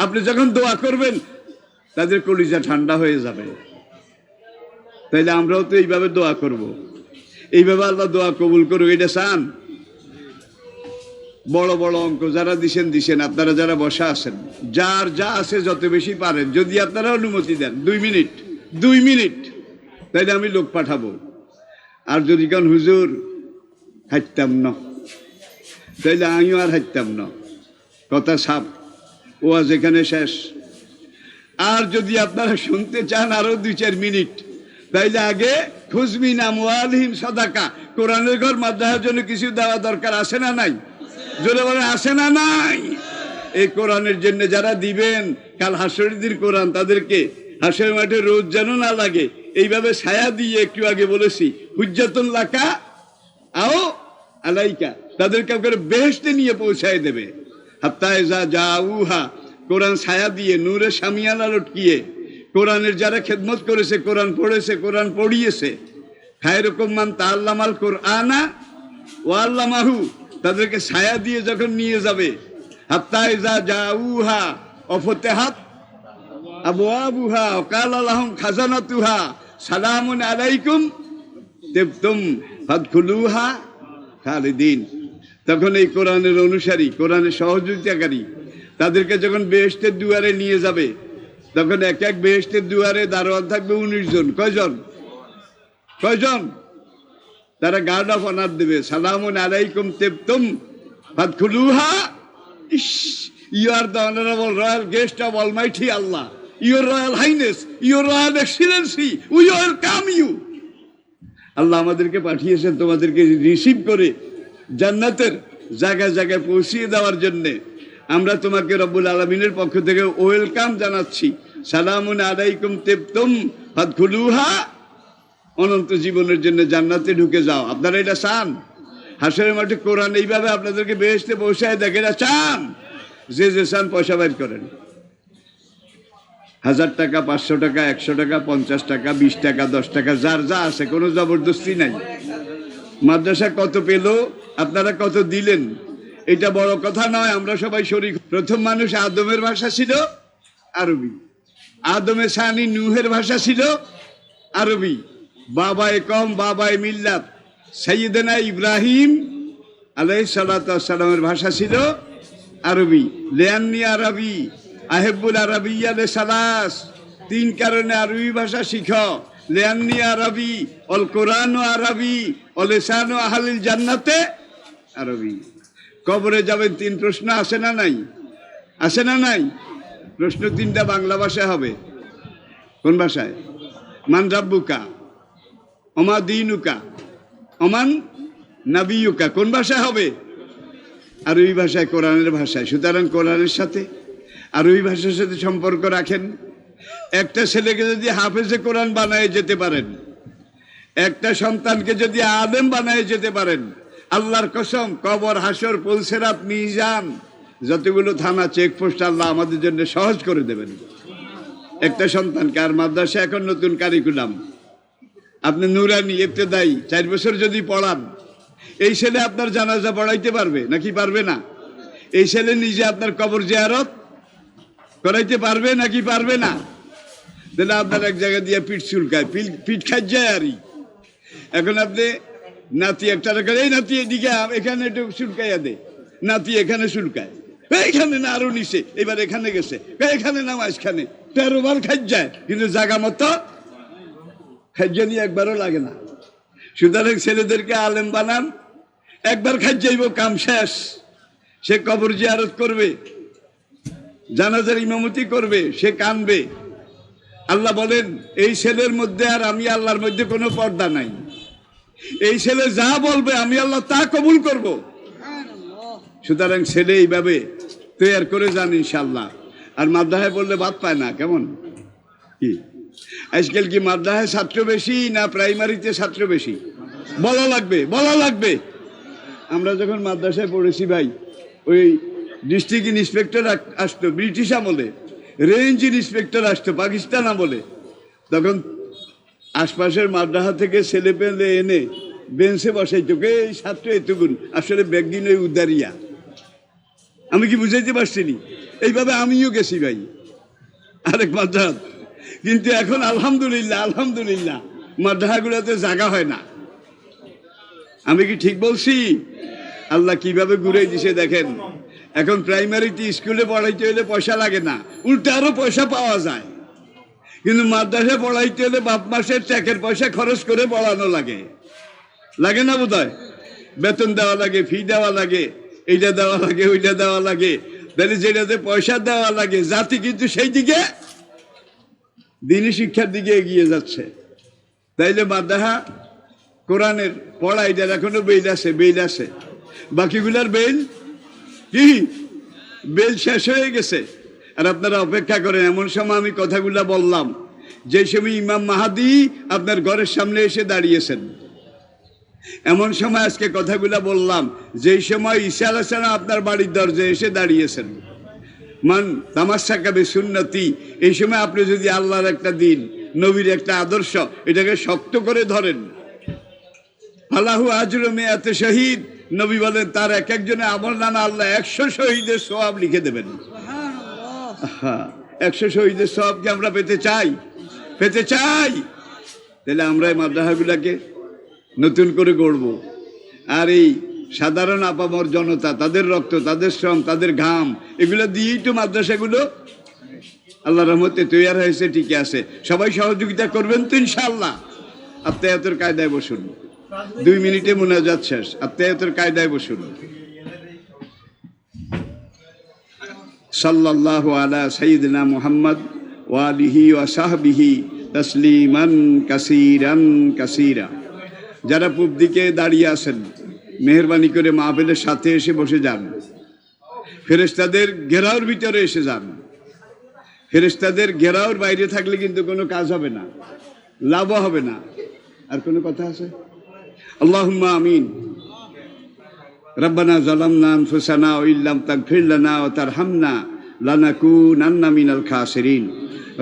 আপনি যখন দোয়া করবেন তাদের কলিজা ঠান্ডা হয়ে যাবে। তাইলে আমরাও তো এইভাবে দোয়া করব, এইভাবে আল্লাহ দোয়া কবুল করুক, এটা চান? বড় বড় অঙ্ক যারা দিছেন, আপনারা যারা বসা আছেন, যার যা আছে যত বেশি পারেন, যদি আপনারা অনুমতি দেন 2 মিনিট তাইলে আমি লোক পাঠাবো। আর যদি কারণ হুজুর হাঁটতাম না, তাইলে আমিও আর হাঁটতাম না, কথা সাপ, ও আজ এখানে শেষ। আর যদি আপনারা শুনতে চান আরো 2-4 মিনিট, তাইলে আগে খুজমিন আমওয়ালিহিম সাদাকা, কোরআনের ঘর মাদ্রাসার জন্য কিছু দেওয়া দরকার আছে না নাই? জোরে বলে আছে না নাই? এই কোরআনের জন্য যারা দিবেন, কাল হাসরের দিন কোরআন তাদেরকে হাসরের মাঠে রোজ যেন না লাগে, এইভাবে ছায়া দিয়ে একটু আগে বলেছি হুজ্জাতুন লাকা আও আলাইকা, তাদেরকে করে বেহেশতে নিয়ে পৌঁছায় দেবে। হাত্তা ইজা জাউহা, কোরআন ছায়া দিয়ে নূরে শামিয়ানা লটকিয়ে, কোরআনের যারা খেদমত করেছে, কোরআন পড়েছে, কোরআন পড়িয়েছে, খায়রুকুম মান তাআল্লামাল কুরআনা ওয়া আল্লামাহু, তাদেরকে ছায়া দিয়ে যখন নিয়ে যাবে, হাত্তা ইজা জাউহা ওয়াফতিহাত আবওয়াবুহা ওয়া ক্বালা লাহুম খাজানাতুহা সালামুন আলাইকুম তিবতুম ফাদখুলুহা খালিদিন, তখন এই কোরআনের অনুসারী, কোরআনের সহযোগিতাকারী তাদেরকে যখন বেহেশতের দুয়ারে নিয়ে যাবে, তখন এক এক বেহেশতের দুয়ারে দারোয়ান থাকবে 19 জন। কয়জন? তারা গার্ড অফ অনার দেবে, সালামুন আলাইকুম তিবতুম ফাদখুলুহা। You are the honourable royal guest of almighty Allah, your royal highness, your royal excellency, we welcome you. Allah আমাদেরকে পাঠিয়েছেন তোমাদেরকে রিসিভ করে জান্নাতের জায়গায় জায়গায় পৌঁছিয়ে দেওয়ার জন্যে। আমরা তোমাকে রব্বুল আলামিনের পক্ষ থেকে ওয়েলকাম জানাচ্ছি। সালামুন আলাইকুম তিবতুম ফাদখুলুহা, অনন্ত জীবনের জন্য জান্নাতে ঢুকে যাও। আপনারা এটা চান? হাসরের মাঠে কোরআন এইভাবে আপনাদেরকে বেহেশতে পৌঁছায় দেখে, এটা চান? যে চান পয়সা বের করেন, 1000 টাকা, 500 টাকা, 100 টাকা, 50 টাকা, 20 টাকা, 10 টাকা, যার যা আছে, কোনো জবরদস্তি নাই। মাদ্রাসা কত পেল, আপনারা কত দিলেন, এটা বড় কথা নয়, আমরা সবাই শরীক। প্রথম মানুষ আদমের ভাষা ছিল আরবি, আদমে সানি নূহের ভাষা ছিল আরবি, বাবায়ে কম বাবায়ে মিল্লাত সাইয়্যিদানা ইব্রাহিম আলাইহিস সালাতু ওয়াস সালামের ভাষা ছিল আরবি। লিআন্নি আরবি আহেব্বুল আরাবিয়্যা লিসালাস, 3 কারণে আরবি ভাষা শিখো। লিআন্নি আরবি অল কোরআনু আরবি অল লিসানু আহলিল জান্নাতে আরবি। কবরে যাবেন 3 প্রশ্ন আছে না নাই? আছে না নাই? প্রশ্ন 3টা বাংলা ভাষায় হবে। কোন ভাষায়? মান রাব্বুকা, ওমা দীনুকা, ওমান নাবিয়ুকা। কোন ভাষায় হবে? আরবি ভাষায়, কোরআনের ভাষায়। সুতরাং কোরআনের সাথে আরবি ভাষার সাথে সম্পর্ক রাখেন। একটা ছেলেকে যদি হাফেজে কোরআন বানায় যেতে পারেন, একটা সন্তানকে যদি আলেম বানায় যেতে পারেন, আল্লাহর কসম কবর, হাসর, পুলসিরাত, মিজান, যতগুলো থানা, চেকপোস্ট আল্লাহ আমাদের জন্য সহজ করে দেবেন একটা সন্তানকে। আর মাদ্রাসা এখন নতুন কারিকুলাম, আপনি নুরানি ইবতেদায়ী 4 বছর যদি পড়ান, এই ছেলে আপনার জানাজা পড়াইতে পারবে নাকি পারবে না? এই ছেলে নিজে আপনার কবর জিয়ারত করাইতে পারবে নাকি পারবে না? তাহলে আপনার এক জায়গা দিয়ে পিঠ চুলকায়, পিঠ খাই যায়। আরই এখন আপনি নাতি একটা করে, এই নাতি এদিকে এখানে একটু চুলকাইয়া দে, নাতি এখানে চুলকায়, এইখানে না আরো নিচে, এবার এখানে গেছে, এখানে না মাঝখানে, 13 বার খাই যায়, কিন্তু জায়গা মতো খাইজা নিয়ে একবারও লাগে না। সুতরাং ছেলেদেরকে আলেম বানান, একবার খাই যাইব, কাম শেষ। সে কবর জিয়ারত করবে, জানাজার ইমামতি করবে, সে কানবে। আল্লাহ বলেন এই ছেলের মধ্যে আর আমি আল্লাহর মধ্যে কোনো পর্দা নাই। এই ছেলে যা বলবে আমি আল্লাহ তা কবুল করব। সুতরাং ছেলে এইভাবে তৈরি করে যান ইনশাল্লাহ। আর মাদ্রাসায় বললে বাদ পায় না, কেমন কি আজকাল কি মাদ্রাসায় ছাত্র বেশি না প্রাইমারিতে ছাত্র বেশি? বলা লাগবে, বলা লাগবে। আমরা যখন মাদ্রাসায় পড়েছি ভাই, ওই ডিস্ট্রিক্ট ইন্সপেক্টর আসতো ব্রিটিশ আমলে, রেঞ্জ ইন্সপেক্টর আসতো পাকিস্তান আমলে। তখন আশপাশের মাদ্রাসা থেকে ছেলে পেলে এনে বেঞ্চে বসাইতো, এই ছাত্র এতগুণ, আসলে ব্যাগদিন ওই উদ্দারিয়া। আমি কি বুঝাইতে পারছি নি? এইভাবে আমিও গেছি ভাই আরেক মাদ্রাসা। কিন্তু এখন আলহামদুলিল্লাহ, আলহামদুলিল্লাহ মাদ্রাসাগুলোতে জায়গা হয় না। আমি কি ঠিক বলছি? আল্লাহ কিভাবে ঘুরে দিছে দেখেন। এখন প্রাইমারিতে স্কুলে পড়াইতে হলে পয়সা লাগে না, উল্টা আরো পয়সা পাওয়া যায়। কিন্তু মাদ্রাসায় পড়াইতে হলে বাপ মাসের ট্যাকের পয়সা খরচ করে পড়ানো লাগে, লাগে না বোধ হয়? বেতন দেওয়া লাগে, ফি দেওয়া লাগে, এইটা দেওয়া লাগে, ওইটা দেওয়া লাগে। তাহলে যেটাতে পয়সা দেওয়া লাগে, জাতি কিন্তু সেই দিকে দিনী শিক্ষার দিকে এগিয়ে যাচ্ছে। তাইলে মাদ্রাসা কোরআনের পড়া এটার এখনো বেল আছে, বেল আছে। বাকিগুলার বেল কি? বেল শেষ হয়ে গেছে। আর আপনারা অপেক্ষা করেন, এমন সময় আমি কথাগুলা বললাম যে সময় ইমাম মাহাদি আপনার ঘরের সামনে এসে দাঁড়িয়েছেন। এমন সময় আজকে কথাগুলা বললাম যেই সময় ঈসা আলাইহিস সালাম আপনার বাড়ির দরজায় এসে দাঁড়িয়েছেন। মান তামাশাকা সুন্নতি, এই সময় আপনি যদি আল্লাহর একটা দিন, নবীর একটা আদর্শ, এটাকে শক্ত করে ধরেন, ফালাহু আজরু মিআতি শহীদ, নবী বলেন তার এক একজনে আমল নামা আল্লাহ 100 শহীদের সওয়াব লিখে দেবেন। সুবহানাল্লাহ। 100 শহীদের সওয়াব কি আমরা পেতে চাই? পেতে চাই। তাহলে আমরা এই মাদ্রাসাগুলোকে নতুন করে গড়ব। আর এই সাধারণ আপামর জনতা, তাদের রক্ত, তাদের শ্রম, তাদের ঘাম, এগুলো দিয়েই তো মাদ্রাসাগুলো আল্লাহর রহমতে তৈরি হয়েছে, টিকে আছে। সবাই সহযোগিতা করবেন তো ইনশাআল্লাহ। আত্মায়াতের কায়দায় বসুন, 2 মিনিটে মুনাজাত শেষ। আত্মায়াতের কায়দায় বসুন। সাল্লাল্লাহু আলা সাইয়্যিদিনা মুহাম্মদ ওয়া আলিহি ওয়া সাহবিহি তাসলিমান কাসীরান কাসীরা। যারা পূব দিকে দাঁড়িয়ে আছেন, মেহেরবানি করে মাহফিলের সাথে এসে বসে যান। ফেরেশতাদের ঘেরাওর ভিতরে এসে যান। ফেরেশতাদের ঘেরাওর বাইরে থাকলে কিন্তু কোনো কাজ হবে না, লাভও হবে না। আর কোনো কথা আছে? আল্লাহুম্মা আমিন। রব্বানা যালামনা আনফুসানা ওয়া ইল্লাম তাগফির লানা ওয়া তারহামনা লানাকুনান্না মিনাল খাসিরিন।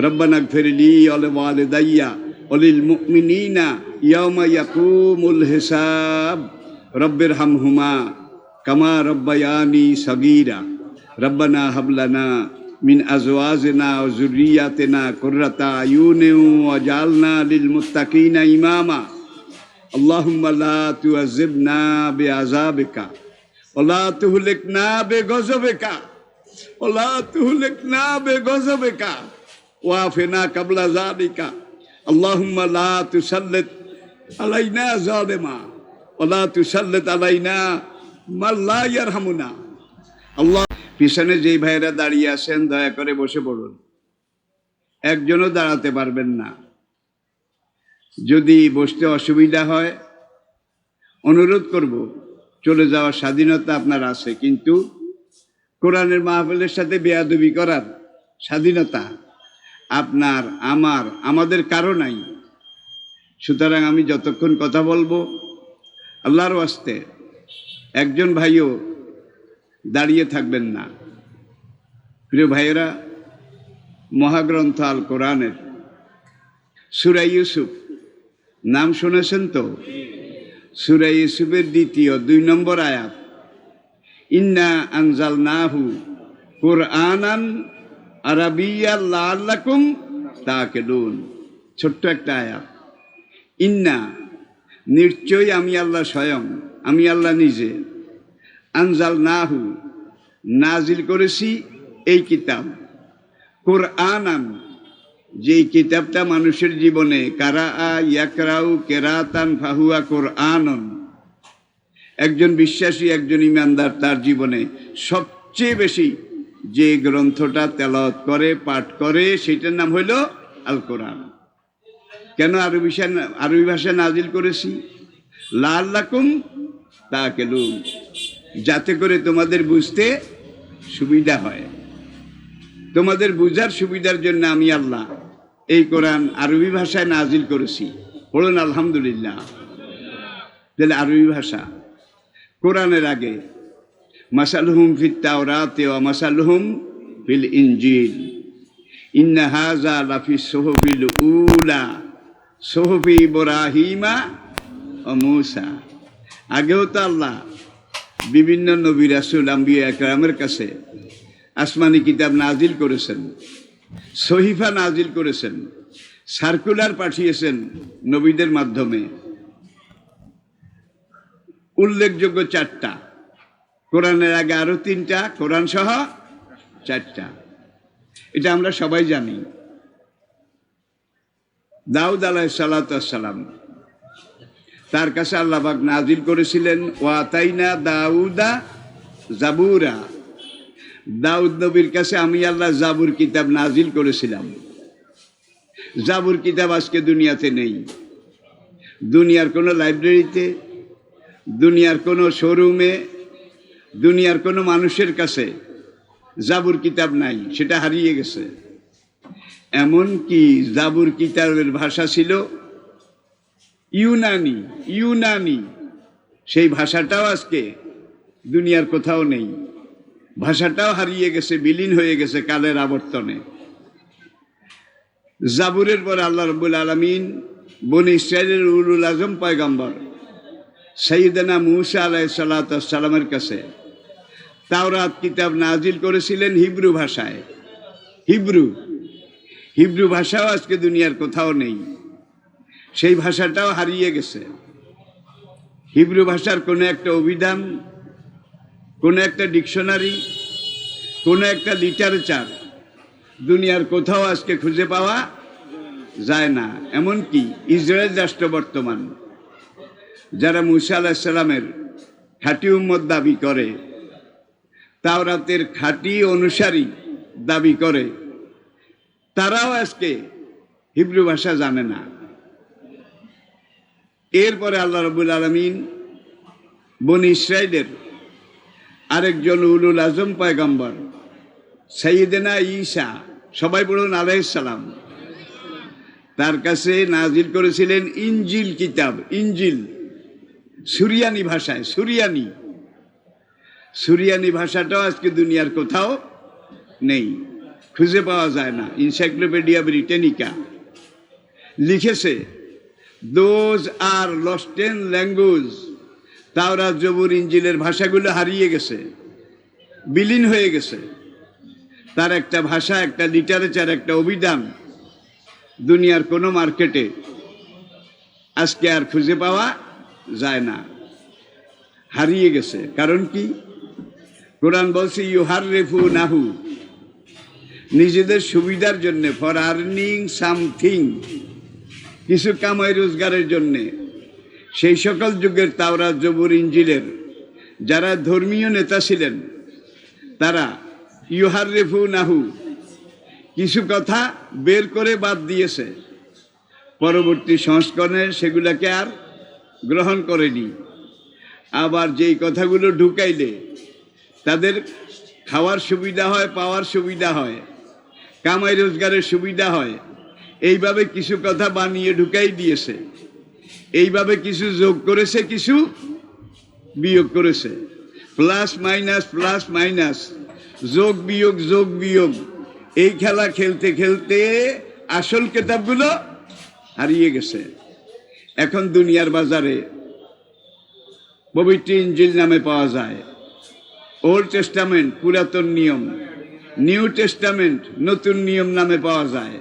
রব্বানা ইগফির লি ওয়া লিওয়ালিদাইয়া ওয়া লিল মুমিনিনা ইয়াওমা ইয়াকুমুল হিসাব। রব্বির হামহুমা কামা রব্বায়ানি সগীরা। রব্বানা হাব লানা মিন আজওয়াজিনা ওয়া যুররিয়াতিনা কুররাতা আয়ুনিন ওয়াজআলনা লিল মুত্তাকিনা ইমামা। আল্লাহুম্মা লা তুআযিবনা বিআযাবিকা ওয়া লা তুহলিকনা বিগযবিকা ওয়া লা তুহলিকনা বিগযবিকা ওয়া আফিনা ক্বাবলা যালিকা। আল্লাহুম্মা লা তুসাল্লিত আলাইনা যালিমা ওয়া লা তুসাল্লিত আলাইনা মান লা ইয়ারহামুনা। আল্লাহ, পিছনে যেই ভাইরা দাঁড়িয়ে আছেন দয়া করে বসে পড়ুন। একজনও দাঁড়াতে পারবেন না। যদি বসতে অসুবিধা হয় অনুরোধ করব, চলে যাওয়ার স্বাধীনতা আপনার আছে, কিন্তু কোরআনের মাহফিলের সাথে বেয়াদবি করার স্বাধীনতা আপনার, আমার, আমাদের কারো নাই। সুতরাং আমি যতক্ষণ কথা বলবো আল্লাহর ওয়াস্তে একজন ভাইও দাঁড়িয়ে থাকবেন না। প্রিয় ভাইয়েরা, মহাগ্রন্থ আল কোরআনের সূরা ইউসুফ নাম শুনেছেন তো? সূরা ইউসুফের 2 নম্বর আয়াত, ইন্না আনজালনাহু কুরআনান আরাবিয়্যান লাআল্লাকুম তাকিলুন। ছোট্ট একটা আয়াত। ইন্না, নিশ্চয়ই আমি আল্লাহ স্বয়ং, আমি আল্লাহ নিজে, আনজালনাহু, নাজিল করেছি এই কিতাব, কুরআনান, যেই কিতাবটা মানুষের জীবনে, কারা ইয়াকরাউ কেরাতান ফাহুয়া কুরআনুন, একজন বিশ্বাসী, একজন ইমানদার তার জীবনে সবচেয়ে বেশি যে গ্রন্থটা তেলাওয়াত করে, পাঠ করে, সেটার নাম হইল আল কোরআন। কেন আরবি ভাষায় নাজিল করেছি? লাআল্লাকুম তাকিলুন, যাতে করে তোমাদের বুঝতে সুবিধা হয়। তোমাদের বুঝার সুবিধার জন্য আমি আল্লাহ এই কোরআন আরবি ভাষায় নাজিল করেছি। বলুন আলহামদুলিল্লাহ। তাহলে আরবি ভাষা। কোরআনের আগে মাসালুহুম ফিত তাওরাতি ওয়া মাসালুহুম ফিল ইনজিল ইন্না হাযা লাফিস সুহুফিল উলা সুহুফি ইব্রাহিমা ও মূসা। আগেও তো আল্লাহ বিভিন্ন নবী রাসূল আম্বিয়া একরামের কাছে আসমানি কিতাব নাজিল করেছেন, সহিফা নাজিল করেছেন, সার্কুলার পাঠিয়েছেন নবীদের মাধ্যমে। উল্লেখযোগ্য 4টা, কোরআনের আগে আরো 3টা, কোরআন সহ 4টা। এটা আমরা সবাই জানি। দাউদ আলাইহিস সালাতু ওয়াস সালাম, তার কাছে আল্লাহ পাক নাজিল করেছিলেন ওয়াতাইনা দাউদা জাবুরা। দাউদ নবীর কাছে আমি আল্লাহ জাবুর কিতাব নাজিল করেছিলাম। জাবুর কিতাব আজকে দুনিয়াতে নেই। দুনিয়ার কোনো লাইব্রেরিতে, দুনিয়ার কোনো শোরুমে, দুনিয়ার কোনো মানুষের কাছে জাবুর কিতাব নাই, সেটা হারিয়ে গেছে। এমন কি জাবুর কিতাবের ভাষা ছিল ইউনানি। সেই ভাষাটাও আজকে দুনিয়ার কোথাও নেই। ভাষাটাও হারিয়ে গেছে, বিলীন হয়ে গেছে কালের আবর্তনে। জাবুরের পর আল্লাহ রাব্বুল আলামিন বনী ইসরাইলের উলুল আজম পয়গম্বর সাইয়েদনা মূসা আলাইহিস সালাতু ওয়াস সালামের কাছে তাওরাত কিতাব নাজিল করেছিলেন হিব্রু ভাষায়। হিব্রু ভাষাও আজকে দুনিয়ার কোথাও নেই। সেই ভাষাটাও হারিয়ে গেছে। হিব্রু ভাষার কোনো একটা অভিধান, কোনো একটা ডিকশনারি, কোনো একটা লিটারেচার দুনিয়ার কোথাও আজকে খুঁজে পাওয়া যায় না। এমনকি ইসরায়েল রাষ্ট্র বর্তমান যারা মূসা আলাইহিস সালামের খাঁটি উম্মত দাবি করে, তাওরাতের খাঁটি অনুসারী দাবি করে, তারাও আজকে হিব্রু ভাষা জানে না। এরপরে আল্লাহ রাব্বুল আলামিন বনী ইসরাইলের আরেকজন উলুল আজম পয়গম্বর সাইয়েদনা ঈসা, সবাই বলুন আলাইহিস সালাম, তার কাছে নাজিল করেছিলেন ইনজিল কিতাব। ইনজিল সুরিয়ানি ভাষায়। সুরিয়ানি ভাষাটাও আজকে দুনিয়ার কোথাও নেই, খুঁজে পাওয়া যায় না। এনসাইক্লোপিডিয়া ব্রিটানিকা লিখেছে those are lost in language. তাওরাত জবুর ইনজিলের ভাষাগুলো হারিয়ে গেছে, বিলীন হয়ে গেছে। তার একটা ভাষা, একটা লিটারেচার, একটা অভিধান দুনিয়ার কোনো মার্কেটে আজকে আর খুঁজে পাওয়া যায় না, হারিয়ে গেছে। কারণ কি? কোরআন বলছে ইউহাররিফুনাহু, নিজেদের সুবিধার জন্য, ফর আর্নিং সামথিং, কিছু কামাই রোজগারের জন্যে সেই সকল যুগের তাওরাত জবুর ইনজিলের যারা ধর্মীয় নেতা ছিলেন তারা ইউহাররিফুনাহু, কিছু কথা বের করে বাদ দিয়েছে। পরবর্তী সংস্করণে সেগুলোকে আর গ্রহণ করেনি। আবার যেই কথাগুলো ঢুকাইলে তাদের খাওয়ার সুবিধা হয়, পাওয়ার সুবিধা হয়, কামাই রোজগারের সুবিধা হয়, এইভাবে কিছু কথা বানিয়ে ঢুকাই দিয়েছে। এইভাবে কিছু যোগ করেছে, কিছু বিয়োগ করেছে। প্লাস মাইনাস, যোগ বিয়োগ, এই খেলা খেলতে খেলতে আসল কিতাবগুলো হারিয়ে গেছে। এখন দুনিয়ার বাজারে পবিত্র ইনজিল নামে পাওয়া যায়। ওল্ড টেস্টামেন্ট পুরাতন নিয়ম, নিউ টেস্টামেন্ট নতুন নিয়ম নামে পাওয়া যায়।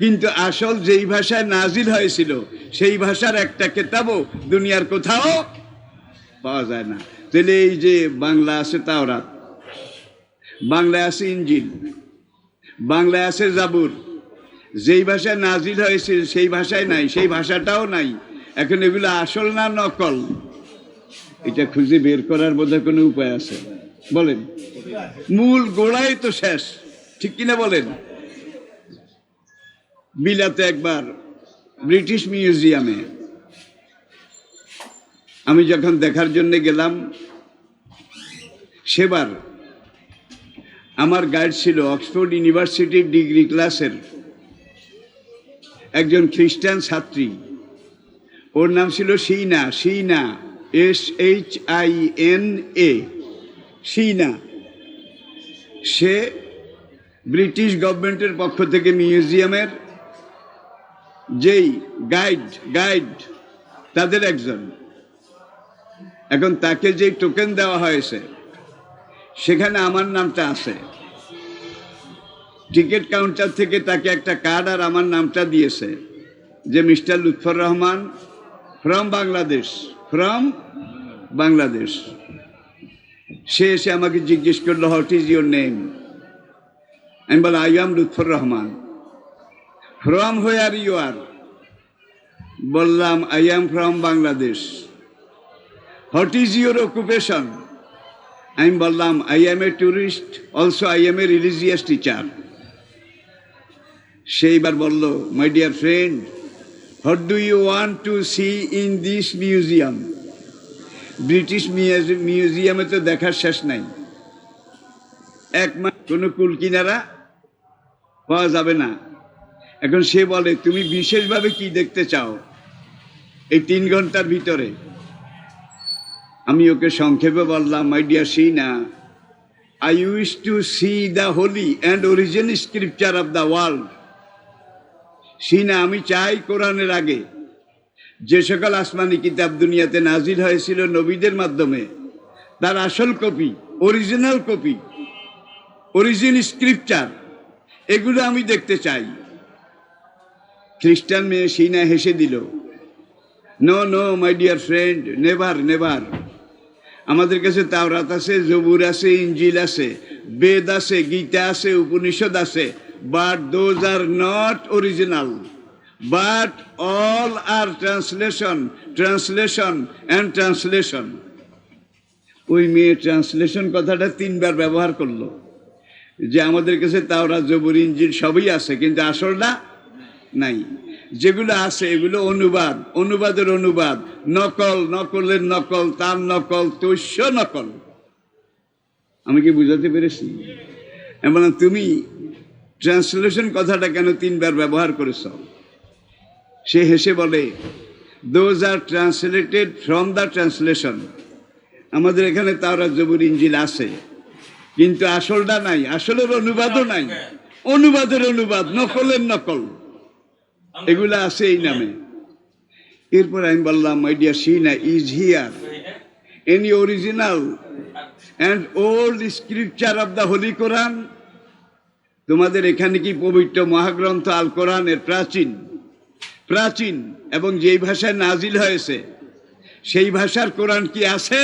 কিন্তু আসল যেই ভাষায় নাজিল হয়েছিল সেই ভাষার একটা কিতাবও দুনিয়ার কোথাও পাওয়া যায় না। তাহলে এই যে বাংলা আছে তাওরাত, বাংলায় আছে ইনজিল, বাংলায় আছে জাবুর, যেই ভাষায় নাজিল হয়েছিল সেই ভাষায় নাই, সেই ভাষাটাও নাই। এখন এগুলো আসল না নকল, এটা খুঁজে বের করার বোধহয় কোনো উপায় আছে? বলেন। মূল গোড়াই তো শেষ, ঠিক কিনা বলেন? বিলাতে একবার ব্রিটিশ মিউজিয়ামে আমি যখন দেখার জন্য গেলাম, সেবার আমার গাইড ছিল অক্সফোর্ড ইউনিভার্সিটির ডিগ্রি ক্লাসের একজন খ্রিস্টান ছাত্রী, ওর নাম ছিল শিনা, শিনা, SHINA, শিনা। সে ব্রিটিশ গভর্নমেন্টের পক্ষ থেকে মিউজিয়ামের যেই গাইড তাদের একজন। এখন তাকে যে টোকেন দেওয়া হয়েছে সেখানে আমার নামটা আছে। টিকিট কাউন্টার থেকে তাকে একটা কার্ড আর আমার নামটা দিয়েছে যে মিস্টার লুৎফর রহমান ফ্রম বাংলাদেশ। সে এসে আমাকে জিজ্ঞেস করলো, হোয়াট ইজ ইউর নেম? আমি বললাম, I am Lutfor Rahman. From where you are? বললাম, I am from Bangladesh. What is your occupation? আমি বললাম, I am a tourist, also I am a religious teacher. সেইবার বলল, my dear friend, what do you want to see in this museum? British মিউজিয়ামে তো দেখার শেষ নাই, এক মাস কোনো কুল কিনারা পাওয়া যাবে না। এখন সে বলে, তুমি বিশেষভাবে কি দেখতে চাও এই 3 ঘন্টার ভিতরে? আমি ওকে সংক্ষেপে বললাম, my dear Sheena, I wish to C the holy and origin scripture of the world. Sheena, আমি চাই কোরআনের আগে যে সকল আসমানি কিতাব দুনিয়াতে নাজিল হয়েছিল নবীদের মাধ্যমে, তার আসল copy, original copy, origin scripture, এগুলো আমি দেখতে চাই। খ্রিস্টান মেয়ে শিনা হেসে দিল, no no my dear friend, never never. আমাদের কাছে তাওরাত আছে, জবুর আছে, ইঞ্জিল আছে, বেদ আছে, গীতা আছে, উপনিষদ আছে, but those are not original, but all are translation and translation. ওই মেয়ে ট্রান্সলেশন কথাটা 3 বার ব্যবহার করলো, যে আমাদের কাছে তাওরাত, জবুর, ইঞ্জিল সবই আছে, কিন্তু আসলটা নাই। যেগুলো আছে এগুলো অনুবাদের অনুবাদ, নকলের নকল, তার নকল, তৈশ্য নকল। আমি কি বুঝাতে পেরেছি? এমন তুমি ট্রান্সলেশন কথাটা কেন 3 বার ব্যবহার করেছ? সে হেসে বলে, those are translated from the translation. আমাদের এখানে তাওরাত, জবুর, ইঞ্জিল আছে, কিন্তু আসলটা নাই, আসলের অনুবাদও নাই, অনুবাদের অনুবাদ, নকলের নকল, এগুলা আছে এই নামে। এরপর আমি বললাম, my dear Sheena, is here any original and old scripture of the holy Quran? তোমাদের এখানে কি পবিত্র মহাগ্রন্থ আল কোরআনের প্রাচীন এবং যেই ভাষায় নাজিল হয়েছে সেই ভাষার কোরআন কি আছে?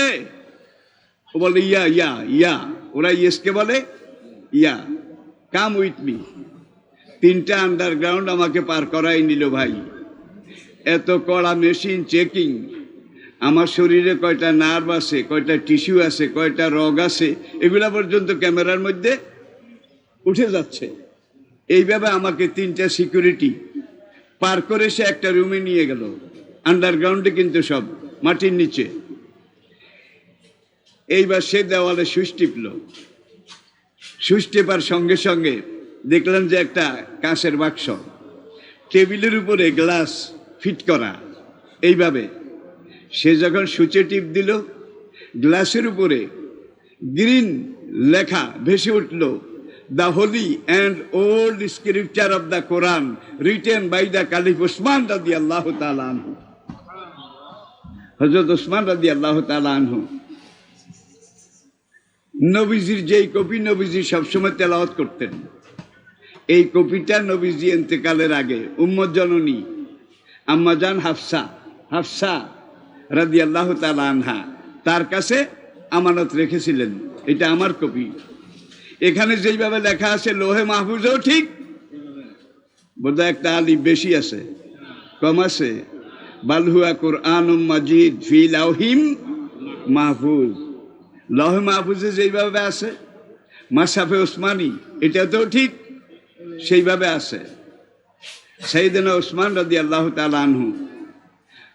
ও বলে, ইয়া। ওরা ইয়েসকে বলে ইয়া। Come with me. 3টা আন্ডারগ্রাউন্ড আমাকে পার করাই নিল ভাই। এত কড়া মেশিন চেকিং, আমার শরীরে কয়টা নার্ভ আছে, কয়টা টিস্যু আছে, কয়টা রগ আছে, এগুলা পর্যন্ত ক্যামেরার মধ্যে উঠে যাচ্ছে। এইভাবে আমাকে 3টা সিকিউরিটি পার করে সে একটা রুমে নিয়ে গেল, আন্ডারগ্রাউন্ডে, কিন্তু সব মাটির নিচে। এইবার সে দেওয়ালে সুইচ টিপল। সুইচ টেপার সঙ্গে সঙ্গে দেখলাম যে একটা কাঁচের বাক্স, টেবিলের উপরে গ্লাস ফিট করা। এইভাবে সে যখন সুইচে টিপ দিল, গ্লাসের উপরে গ্রিন লেখা ভেসে উঠল, the holy and old scripture of the Quran written by the caliph Usman রাদিয়াল্লাহু তাআলা আনহু। হযরত উসমান রাদিয়াল্লাহু তাআলা আনহু নবীজির যেই কপি নবীজি সবসময় তেলাওয়াত করতেন, এই কপিটা নবীজি ইন্তেকালের আগে উম্মত জননী আম্মাজান হাফসা রাদিয়াল্লাহু তাআলা আনহা তার কাছে আমানত রেখেছিলেন। এটা আমার কপি। এখানে যেইভাবে লেখা আছে লোহে মাহফুজও ঠিক, বোধহয় একটা আলিফ বেশি আছে, কম আছে, বাল হুয়া কুরআনুম মাজিদ ফি লাউহিম মাহফুজ। লৌহে মাহফুজে যেইভাবে আছে, মাশরাফে ওসমানী এটাতেও ঠিক সেইভাবে আছে। সাইয়েদনা ওসমান রাদিয়াল্লাহু তাআলা আনহু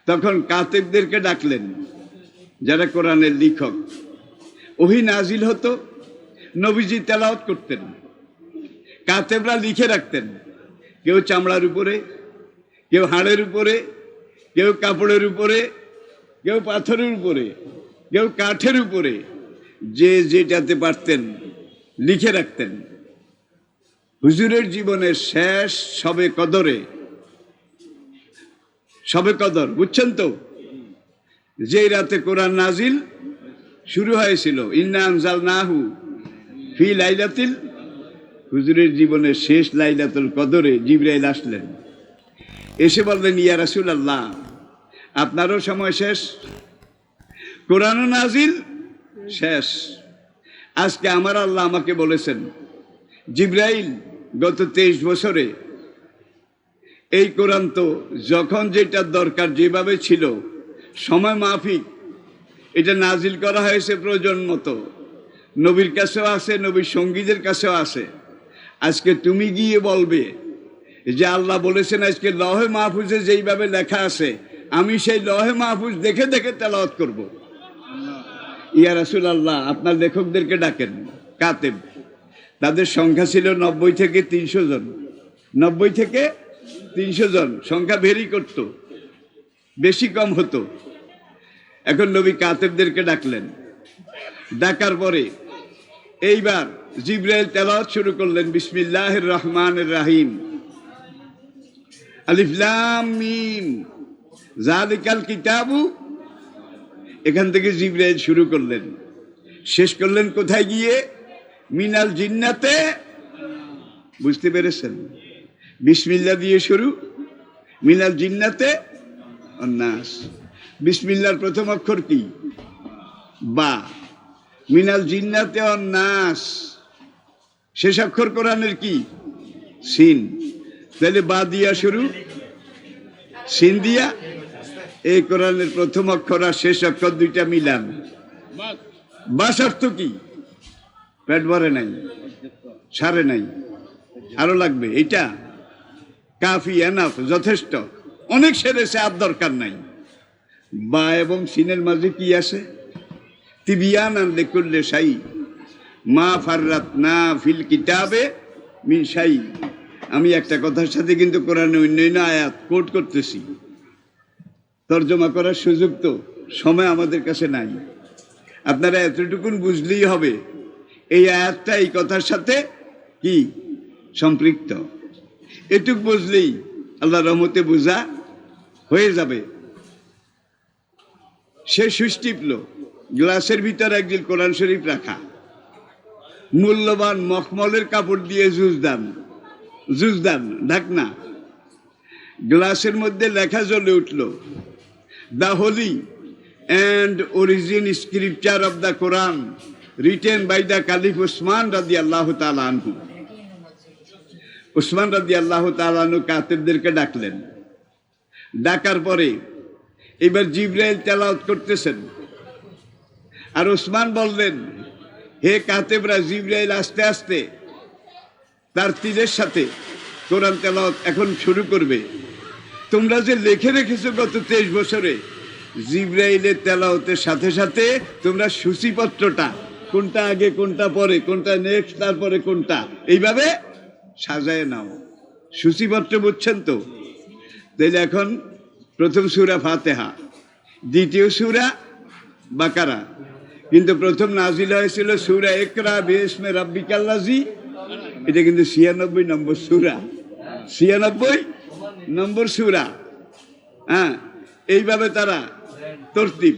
তখন কাতেবদেরকে ডাকলেন, যারা কোরআনের লেখক। ওহী নাজিল হতো, নবীজি তেলাওয়াত করতেন, কাতেবরা লিখে রাখতেন, কেউ চামড়ার উপরে, কেউ হাড়ের উপরে, কেউ কাপড়ের উপরে, কেউ পাথরের উপরে, কেউ কাঠের উপরে, যে যেটাতে পারতেন লিখে রাখতেন। হুজুরের জীবনের শেষ সবে কদরে, সবে কদর বুঝছেন তো, যেই রাতে কোরআন নাজিল শুরু হয়েছিল, ইন্না আনজালনাহু ফি লাইলাতিল, হুজুরের জীবনের শেষ লাইলাতুল কদরে জিবরাইল আসলেন, এসে বললেন, ইয়া রাসূলুল্লাহ, আপনারও সময় শেষ, কোরআনও নাজিল শেষ। আজকে আমার আল্লাহ আমাকে বলেছেন, জিবরাইল গত 23 বছরে এই কোরআন তো যখন যেটা দরকার যেভাবে ছিল সময় মাফিক এটা নাজিল করা হয়েছে প্রয়োজন মতো, নবীর কাছেও আছে, নবীর সঙ্গীদের কাছেও আছে। আজকে তুমি গিয়ে বলবে যে আল্লাহ বলেছেন আজকে লহে মাহফুজে যেইভাবে লেখা আছে আমি সেই লহে মাহফুজ দেখে দেখে তেলাওয়াত করব। ইয়া রাসূলুল্লাহ, আপনার লেখকদেরকে ডাকেন, কাতেব, তাদের সংখ্যা ছিল 90 থেকে 300 জন, 90 থেকে 300 জন, সংখ্যা ভেরি করত, বেশি কম হতো। এখন নবী কাতেবদেরকে ডাকলেন, ডাকার পরে এইবার জিবরাইল তেলাওয়াত শুরু করলেন, বিসমিল্লাহির রহমানির রহিম, আলিফ লাম মিম যালিকাল কিতাবু, এখান থেকে জিবরাইল শুরু করলেন, শেষ করলেন কোথায় গিয়ে, মিনাল জিন্নাতে, বুঝতে পেরেছেন, বিসমিল্লাহ দিয়ে শুরু, মিনাল জিন্নাতে নাস। বিসমিল্লাহর প্রথম অক্ষর কি, বা, মিনাল জিন্নাতে নাস শেষ অক্ষর কোরআনের কি, সিন, তাহলে বা দিয়া শুরু, সিন দিয়া, এই কোরআনের প্রথম অক্ষর আর শেষ অক্ষর দুইটা মিলান, বাস অর্থ কি, পেট ভরে নাই, সারে নাই, আরো লাগবে, এইটা কাফি, এনাফ, যথেষ্ট, অনেক সেরেছে, আর দরকার নাই। বা এবং সিনের মাঝে কি আছে, তিবিয়ানান লিকুল্লি শাই মা ফাররাতনা ফিল কিতাবে মিন শাই। আমি একটা কথার সাথে কিন্তু কোরআনে অন্যান্য আয়াত কোট করতেছি, তর্জমা করার সুযোগ তো সময় আমাদের কাছে নাই। আপনারা এতটুকুন বুঝলেই হবে এই আয়াতটা এই কথার সাথে কি সম্পৃক্ত, এটুক বুঝলেই আল্লাহ রহমতে বোঝা হয়ে যাবে। সে সুইচ টিপল, গ্লাসের ভিতর একদিন কোরআন শরীফ রাখা, মূল্যবান মখমলের কাপড় দিয়ে জুজদান ঢাকনা, গ্লাসের মধ্যে লেখা জ্বলে উঠল, the holy and origin scripture of the Quran written by the caliph Usman রাদিয়াল্লাহু তাআলা আনহু। উসমান রাদিয়াল্লাহু তাআলা আনহু কাতেবদেরকে ডাকলেন, ডাকার পরে এবার জিবরাইল তেলাওয়াত করতেছেন, আর উসমান বললেন, হে কাতেবরা, জিবরাইল আস্তে আস্তে তার তীরের সাথে কোরআন তেলাওয়াত এখন শুরু করবে। তোমরা যে লিখে রেখেছো গত 23 বছরে, জিবরাইলের তেলাওয়াতের সাথে সাথে তোমরা সূচিপত্রটা কোনটা আগে কোনটা পরে, কোনটা নেক্সট তারপরে কোনটা, এইভাবে সাজায় নাও। সূচিপত্র বুঝছেন তো? তাইলে এখন প্রথম সূরা ফাতিহা, দ্বিতীয় সূরা বাকারা, কিন্তু প্রথম নাজিল হয়েছিল সূরা ইকরা বিসমি রাব্বিকাল্লাযী, এটা কিন্তু 96 নম্বর সূরা, 96 নম্বর সূরা। হ্যাঁ, এইভাবে তারা তরতিব,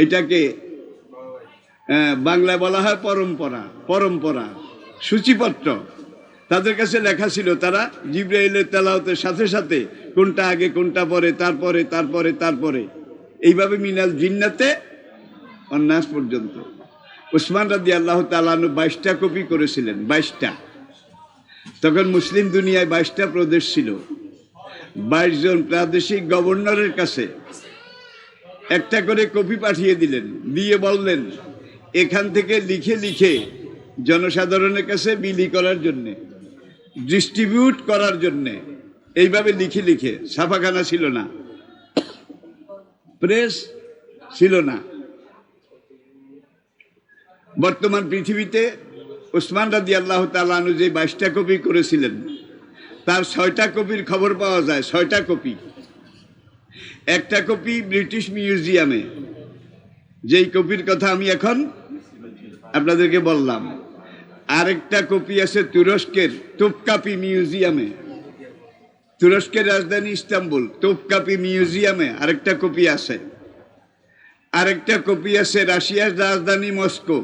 এটাকে বাংলায় বলা হয় পরম্পরা, পরম্পরা, সূচিপত্র তাদের কাছে লেখা ছিল। তারা জিবরাইলের তেলাওয়াতের সাথে সাথে কোনটা আগে কোনটা পরে, তারপরে তারপরে তারপরে, এইভাবে মিনাল জিন্নাতে অন্নাস পর্যন্ত। উসমান রাদিয়াল্লাহু তাআলা আনহু 22টা কপি করেছিলেন, 22টা। তখন মুসলিম দুনিয়ায় 22টা প্রদেশ ছিল, 22 জন প্রাদেশিক গভর্নরের কাছে একটা করে কপি পাঠিয়ে দিলেন, দিয়ে বললেন এখান থেকে লিখে লিখে জনসাধারণের কাছে বিলি করার জন্যে, ডিস্ট্রিবিউট করার জন্যে, এইভাবে লিখে লিখে। ছাপাখানা ছিল না, প্রেস ছিল না। বর্তমান পৃথিবীতে উসমান রাদিয়াল্লাহু তাআলা আনহু যে 22টা কপি করেছিলেন, তার 6টা কপির খবর পাওয়া যায়, 6টা কপি। একটা কপি ব্রিটিশ মিউজিয়ামে, যেই কপির কথা আমি এখন আপনাদেরকে বললাম। আরেকটা কপি আছে তুরস্কের তোপকাপি মিউজিয়ামে, তুরস্কের রাজধানী ইস্তাম্বুল, তোপকাপি মিউজিয়ামে আরেকটা কপি আছে। আরেকটা কপি আছে রাশিয়ার রাজধানী মস্কো,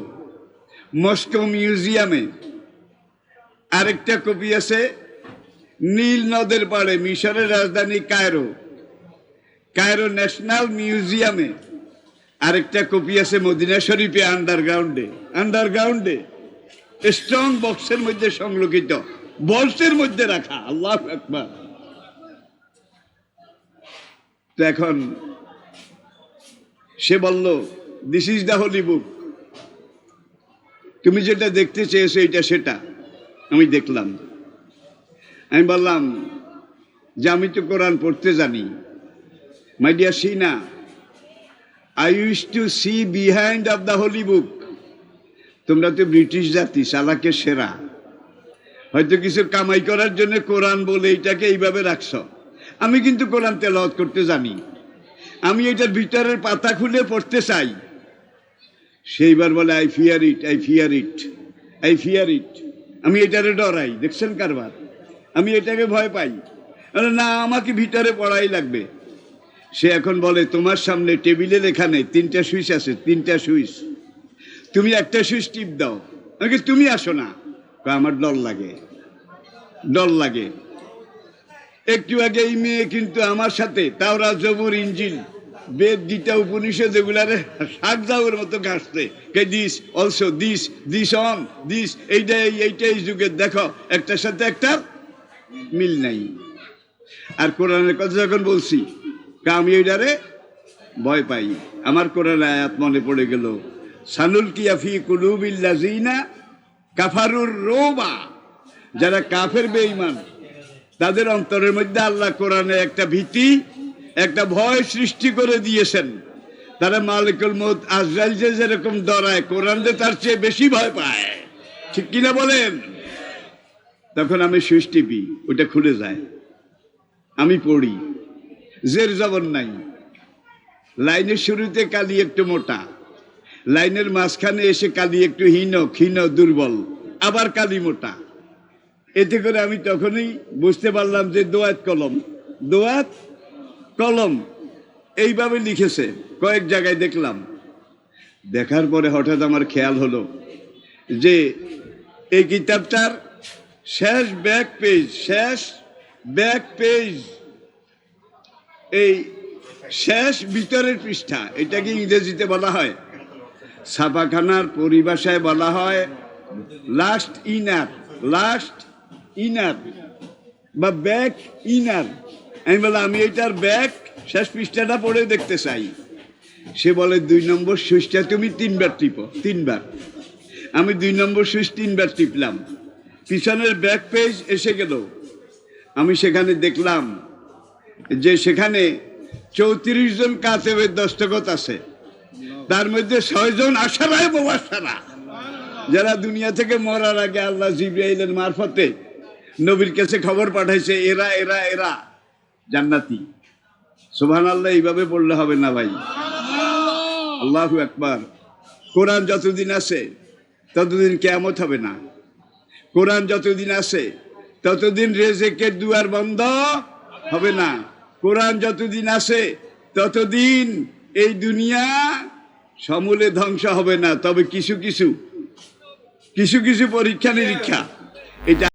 মস্কো মিউজিয়ামে। আরেকটা কপি আছে নীল নদের পাড়ে মিশরের রাজধানী কায়রো, কায়রো ন্যাশনাল মিউজিয়ামে। আরেকটা কপি আছে মদিনা শরীফে আন্ডারগ্রাউন্ডে, আন্ডারগ্রাউন্ডে স্ট্রং বক্সের মধ্যে সংরক্ষিত, বক্সের মধ্যে রাখা। আল্লাহু আকবার। তো এখন সে বলল, দিস ইজ দ্য হোলি বুক, তুমি যেটা দেখতে চেয়েছো এটা সেটা। আমি দেখলাম। আমি বললাম যে আমি তো কোরআন পড়তে জানি। My dear Sina, I used to see behind of the holy book. তোমরা তো ব্রিটিশ জাতি, চালাকের সেরা। হয়তো কিছু কামাই করার জন্য কোরআন বলে এইটাকে এইভাবে রাখছ। আমি কিন্তু কোরআন তেলাওয়াত করতে জানি। আমি এটার ভিতরের পাতা খুলে পড়তে চাই। সেইবার বলে I fear it, I fear it, I fear it. আমি এটারে ডরাই। দেখছেন কারবার? আমি এটাকে ভয় পাই। না, আমাকে ভিতরে পড়াই লাগবে। সে এখন বলে, তোমার সামনে টেবিলে লেখা নেই, 3টা সুইচ আছে, 3টা সুইচ, তুমি একটা সুইচ টিপ দাও। আমাকে তুমি আসো না। আমার ডর লাগে, ডর লাগে। একটু আগে এই মেয়ে কিন্তু আমার সাথে তাওরাত, জবুর, ইনজিল, বেদ, গীতা, উপনিষদ এগুলারে শাক দাওয়ের মতো ঘাসতে, this also, this, this on, this, এইটাই যুগের, দেখো একটার সাথে একটা মিল নাই। আর কোরআনের কথা যখন বলছি, আমি এইটারে ভয় পাই। আমার কোরআন আয়াত মনে পড়ে গেল, সানুলকিয়া ফি কুলুবিল্লাযিনা কাফারুর রুবা। যারা কাফের বেঈমান, তাদের অন্তরের মধ্যে আল্লাহ কোরআনে একটা ভীতি, একটা ভয় সৃষ্টি করে দিয়েছেন। তারা মালিকুল মউত আজরাইল যে যেরকম ডরায়, কোরআন যে তার চেয়ে বেশি ভয় পায়। ঠিক কিনা বলেন? তখন আমি সুইচ টিপি, ওটা খুলে যায়। আমি পড়ি, জের জবর নাই। লাইনের শুরুতে কালি একটু মোটা, লাইনের মাঝখানে এসে কালি একটু ক্ষীণ, দুর্বল, আবার কালি মোটা। এতে করে আমি তখনই বুঝতে পারলাম যে দোয়াত কলম, দোয়াত কলম এইভাবে লিখেছে। কয়েক জায়গায় দেখলাম। দেখার পরে হঠাৎ আমার খেয়াল হলো যে এই কিতাবটার শেষ ব্যাক পেজ, এই শেষ ভিতরের পৃষ্ঠা, এটাকে ইংরেজিতে বলা হয়, ছাপাখানার পরিভাষায় বলা হয় লাস্ট ইনার বা ব্যাক ইনার। আমি বললাম, আমি এটার ব্যাক শেষ পৃষ্ঠাটা পড়ে দেখতে চাই। সে বলে, 2 নম্বর সুইচটা তুমি 3বার টিপো, 3বার। আমি 2 নম্বর সুইচ 3বার টিপলাম, পিছনের ব্যাক পেজ এসে গেল। আমি সেখানে দেখলাম যে সেখানে 34 জন কাতেবের দস্তখত আছে, তার মধ্যে 6 জন আশারায়ে মুবাশশারা, যারা দুনিয়া থেকে মরার আগে আল্লাহ জিবরাইলের মারফতে নবীর কাছে খবর পাঠাইছে, এরা এরা এরা জান্নাতি। সুবহানাল্লাহ। এইভাবে বললে হবে না ভাই। আল্লাহু আকবার। কোরআন যতদিন আছে ততদিন কিয়ামত হবে না। কোরআন যতদিন আছে ততদিন রিজিকের দুয়ার বন্ধ হবে না। কোরআন যতদিন আছে ততদিন এই দুনিয়া সমূলে ধ্বংস হবে না। তবে কিছু কিছু পরীক্ষা নিরীক্ষা, এটা